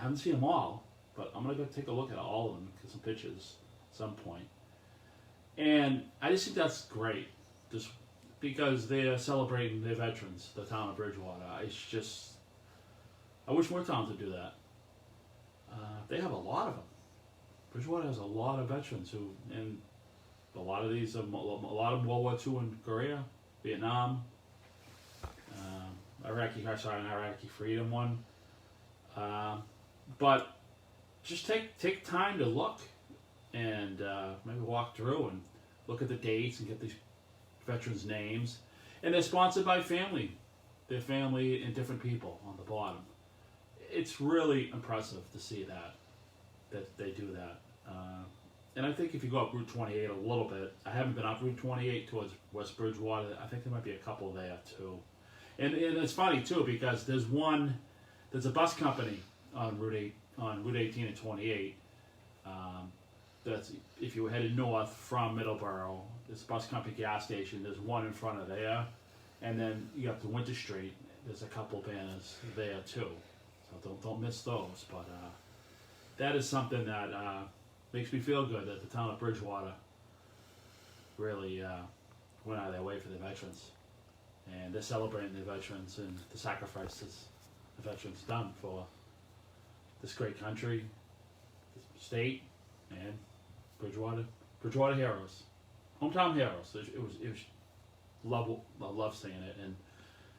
haven't seen them all, but I'm gonna go take a look at all of them, get some pictures at some point. And I just think that's great, just because they're celebrating their veterans, the town of Bridgewater. I wish more towns would do that. They have a lot of them. Bridgewater has a lot of veterans who, and a lot of these, a lot of World War II in Korea, Vietnam, Iraqi freedom one. But just take time to look and maybe walk through and look at the dates and get these veterans' names. And they're sponsored by family. Their family and different people on the bottom. It's really impressive to see that they do that. And I think if you go up Route 28 a little bit, I haven't been up Route 28 towards West Bridgewater. I think there might be a couple there too. And it's funny too because there's a bus company on Route 18 and 28. That's if you were headed north from Middleboro, this bus company gas station. There's one in front of there, and then you got to Winter Street. There's a couple banners there too. So don't miss those. But that is something that makes me feel good that the town of Bridgewater really went out of their way for the veterans. And they're celebrating the veterans and the sacrifices the veterans done for this great country, this state, and Bridgewater heroes, hometown heroes. It was I love seeing it, and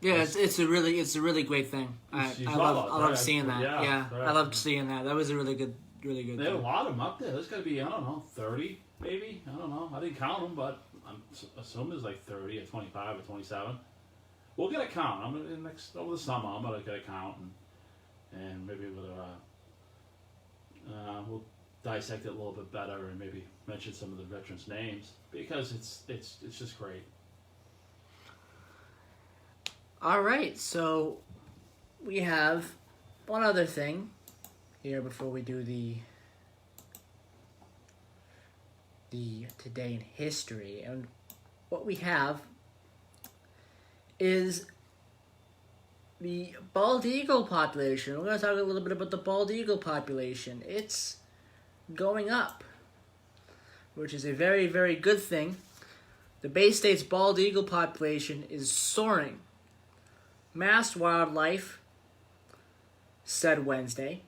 yeah, it's a really great thing. I love seeing that. Yeah, right. I loved seeing that. That was a really good. They had a lot of them up there. There's got to be 30 maybe. I don't know. I didn't count them, but I'm assuming there's like 30 or 25 or 27. We'll get a count. Over the summer. I'm gonna get a count and maybe we'll dissect it a little bit better and maybe mention some of the veterans' names because it's just great. All right, so we have one other thing here before we do the Today in History. And what we have is the bald eagle population. We're going to talk a little bit about the bald eagle population. It's going up, which is a very, very good thing. The Bay State's bald eagle population is soaring. Mass Wildlife said Wednesday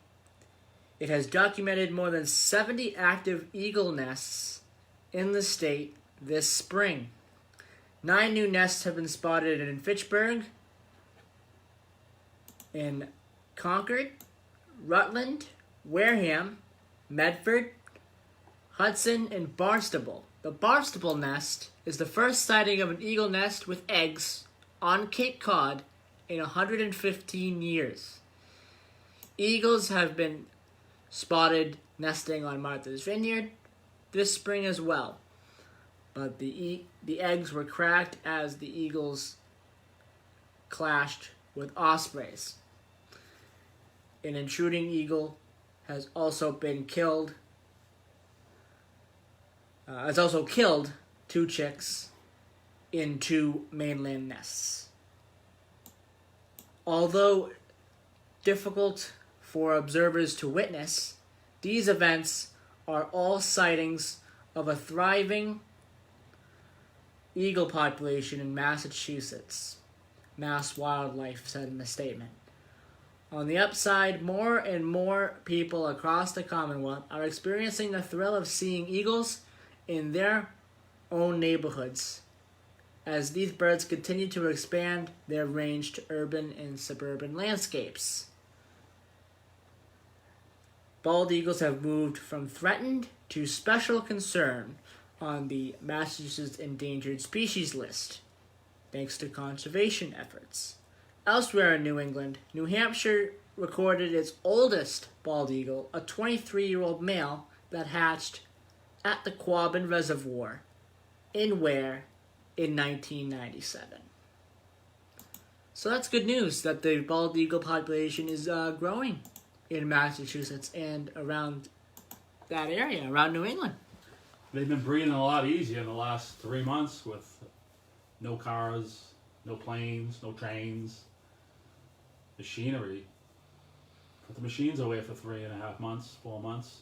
it has documented more than 70 active eagle nests in the state this spring. 9 new nests have been spotted in Fitchburg, in Concord, Rutland, Wareham, Medford, Hudson, and Barnstable. The Barnstable nest is the first sighting of an eagle nest with eggs on Cape Cod in 115 years. Eagles have been spotted nesting on Martha's Vineyard this spring as well, but the eggs were cracked as the eagles clashed with ospreys. An intruding eagle has also been killed. Has also killed 2 chicks in 2 mainland nests. Although difficult for observers to witness, these events are all sightings of a thriving eagle population in Massachusetts, Mass Wildlife said in a statement. On the upside, more and more people across the Commonwealth are experiencing the thrill of seeing eagles in their own neighborhoods as these birds continue to expand their range to urban and suburban landscapes. Bald eagles have moved from threatened to special concern on the Massachusetts Endangered Species List, thanks to conservation efforts. Elsewhere in New England, New Hampshire recorded its oldest bald eagle, a 23-year-old male that hatched at the Quabbin Reservoir in Ware in 1997. So that's good news that the bald eagle population is growing in Massachusetts and around that area, around New England. They've been breeding a lot easier in the last 3 months with no cars, no planes, no trains, machinery. Put the machines away for 3.5 months, 4 months,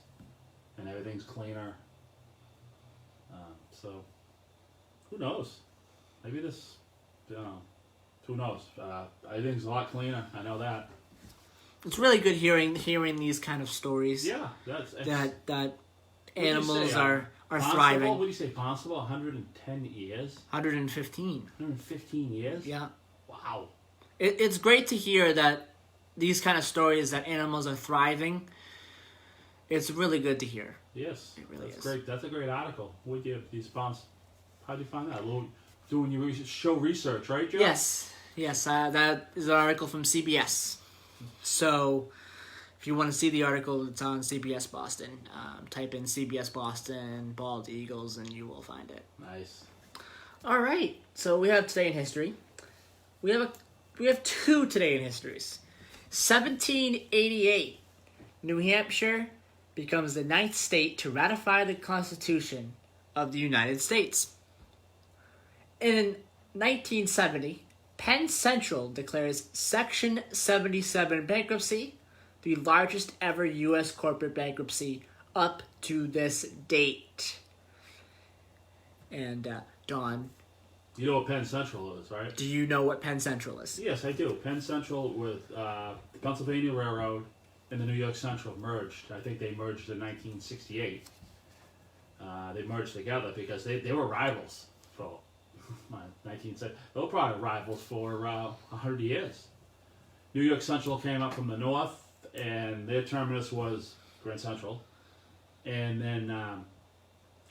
and everything's cleaner. So, who knows? Maybe this, who knows? Everything's a lot cleaner. I know that. It's really good hearing these kind of stories. Yeah, that animals are Possible? thriving. What do you say? Possible? 110 years? 115. 115 years? Yeah. Wow. It's great to hear that these kind of stories that animals are thriving. It's really good to hear. Yes. It really That's is. great. That's a great article. What do you sponsor? How do you find that? Doing your show research, right, Joe? Yes. That is an article from CBS. So, if you want to see the article, it's on CBS Boston. Type in CBS Boston bald eagles, and you will find it. Nice. All right. So we have today in history. We have two today in histories. 1788, New Hampshire becomes the 9th state to ratify the Constitution of the United States. In 1970, Penn Central declares Section 77 bankruptcy, the largest ever U.S. corporate bankruptcy up to this date. And, Don, You know what Penn Central is, right? do you know what Penn Central is? Yes, I do. Penn Central with the Pennsylvania Railroad and the New York Central merged. I think they merged in 1968. They merged together because they were rivals for 1970. They were probably rivals for 100 years. New York Central came up from the north, and their terminus was Grand Central. And then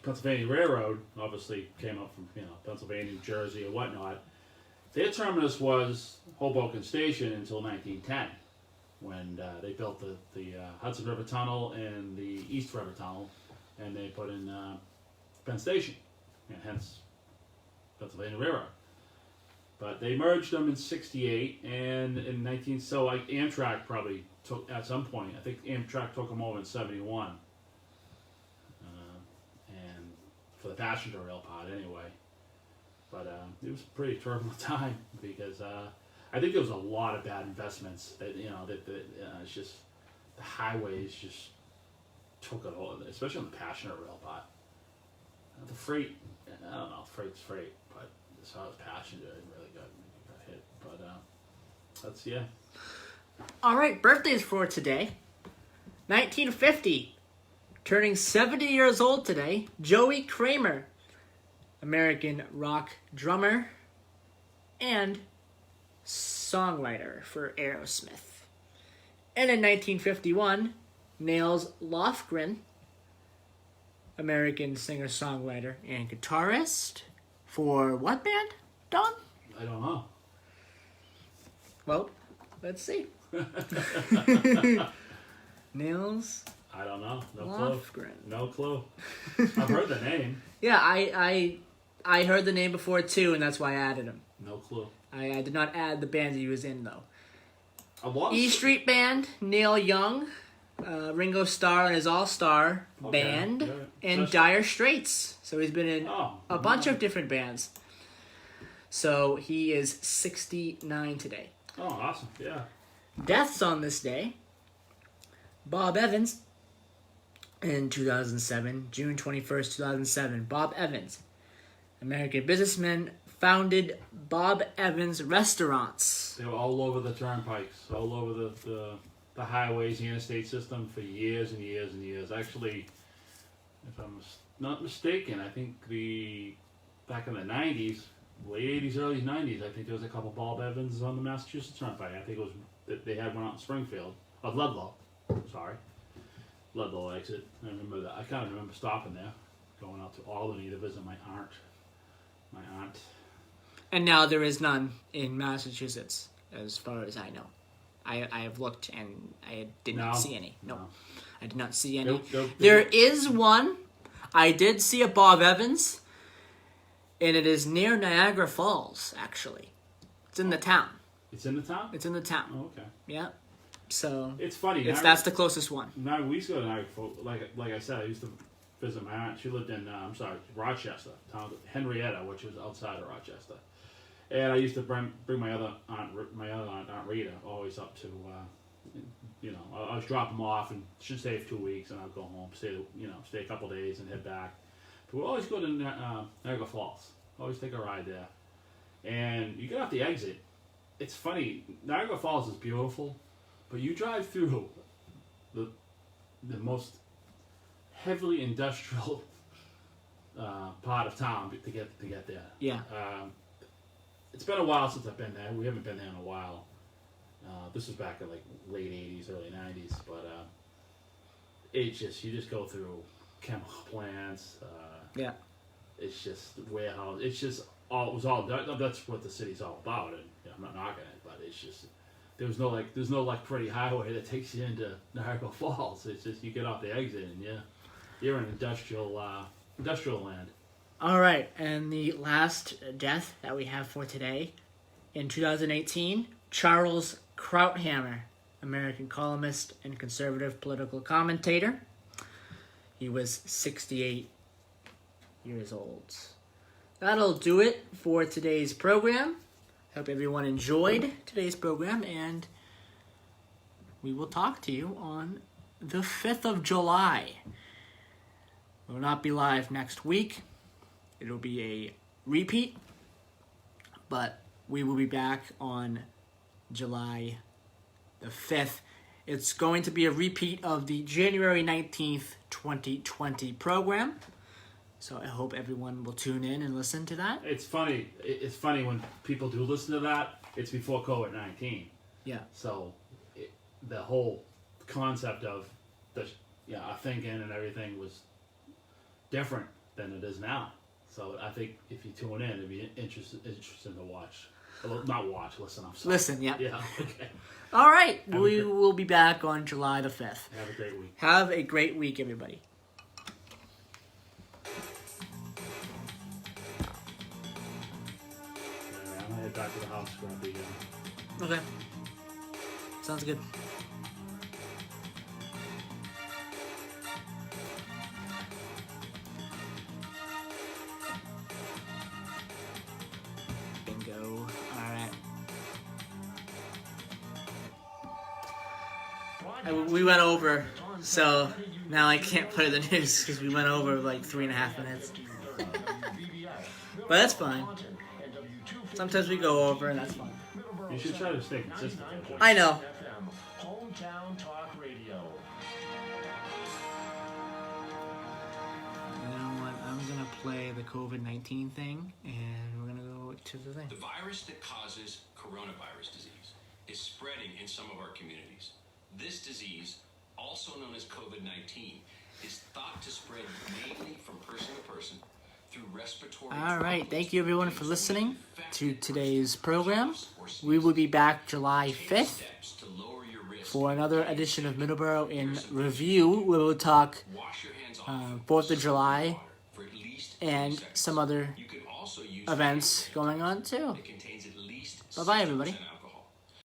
Pennsylvania Railroad obviously came up from Pennsylvania, New Jersey, or whatnot. Their terminus was Hoboken Station until 1910, when they built the Hudson River Tunnel and the East River Tunnel, and they put in Penn Station, and hence Pennsylvania Railroad. But they merged them in '68, and in Amtrak probably took at some point. I think Amtrak took them over in '71, and for the passenger rail part anyway. But it was a pretty turbulent time because I think there was a lot of bad investments that it's just the highways just took it all, especially on the passenger rail part. The freight, I don't know, freight's freight, but as far as passenger, it really got hit. But that's All right, birthdays for today. 1950, turning 70 years old today, Joey Kramer, American rock drummer and songwriter for Aerosmith. And in 1951, Nils Lofgren, American singer-songwriter and guitarist for what band, Don? I don't know. Well, let's see. Nils I don't know. No Lofgren. clue. No clue. I've heard the name. Yeah, I heard the name before too, and that's why I added him. No clue. I did not add the band he was in though. A lot. E Street Band, Neil Young, Ringo Starr and his All-Star Band, yeah. and Dire Straits. So he's been in a bunch of different bands. So he is 69 today. Oh, awesome. Yeah. Deaths on this day. Bob Evans in 2007, June 21st, 2007. Bob Evans, American businessman, founded Bob Evans Restaurants. They were all over the turnpikes, all over the highways, the interstate system for years and years and years. Actually, if I'm not mistaken, I think back in the 90s, late 80s, early 90s, I think there was a couple Bob Evans on the Massachusetts Turnpike. I think it was they had one out in Springfield, Ludlow. Sorry, Ludlow exit. I remember that. I kind of remember stopping there, going out to Albany to visit my aunt. And now there is none in Massachusetts, as far as I know. I have looked and I did not see any. No. I did not see any. Nope. There is one. I did see a Bob Evans, and it is near Niagara Falls, actually. It's in the town. It's in the town? It's in the town. Oh, okay. Yeah. So it's funny. That's the closest one. Now we used to go to Niagara Falls. Like I said, I used to visit my aunt. She lived in Rochester, town Henrietta, which was outside of Rochester. And I used to bring my other aunt, Aunt Rita, always up to, I was drop them off and she'd stay for 2 weeks, and I'd go home, stay a couple days and head back. But we'd always go to Niagara Falls. Always take a ride there. And you get off the exit. It's funny. Niagara Falls is beautiful, but you drive through the most heavily industrial part of town to get there. Yeah. It's been a while since I've been there. We haven't been there in a while. This was back in like late 80s, early 90s, but you just go through chemical plants. Yeah. It's just warehouse. It's just all. It was all. That's what the city's all about, and I'm not knocking it, but it's just there's no like pretty highway that takes you into Niagara Falls. It's just you get off the exit and you're in industrial land. All right, and the last death that we have for today, in 2018, Charles Krauthammer, American columnist and conservative political commentator. He was 68 years old. That'll do it for today's program. Hope everyone enjoyed today's program, and we will talk to you on the 5th of July. We will not be live next week. It'll be a repeat, but we will be back on July the 5th. It's going to be a repeat of the January 19th, 2020 program. So I hope everyone will tune in and listen to that. It's funny. It's funny when people do listen to that. It's before COVID-19. Yeah. So the whole concept of our thinking and everything was different than it is now. So I think if you tune in, it'd be interesting to watch. Well, not watch, listen. I'm sorry. Listen, yeah. Yeah, okay. All right. We will be back on July the 5th. Have a great week. Have a great week, everybody. I'm going to head back to the house. Okay. Sounds good. Bingo. Alright. We went over, so now I can't play the news because we went over like 3.5 minutes. But that's fine. Sometimes we go over, and that's fine. You should try to stay consistent. I know. Hometown Talk Radio. You know what? I'm going to play the COVID-19 thing, and we're going to go to the thing. The virus that causes coronavirus disease is spreading in some of our communities. This disease, also known as COVID-19, is thought to spread mainly from person to person through respiratory. All right. Thank you, everyone, for listening to today's program. We will be back July 5th for another edition of Middleboro in Review. We will talk 4th of July and some other events going on, too. Bye-bye, everybody.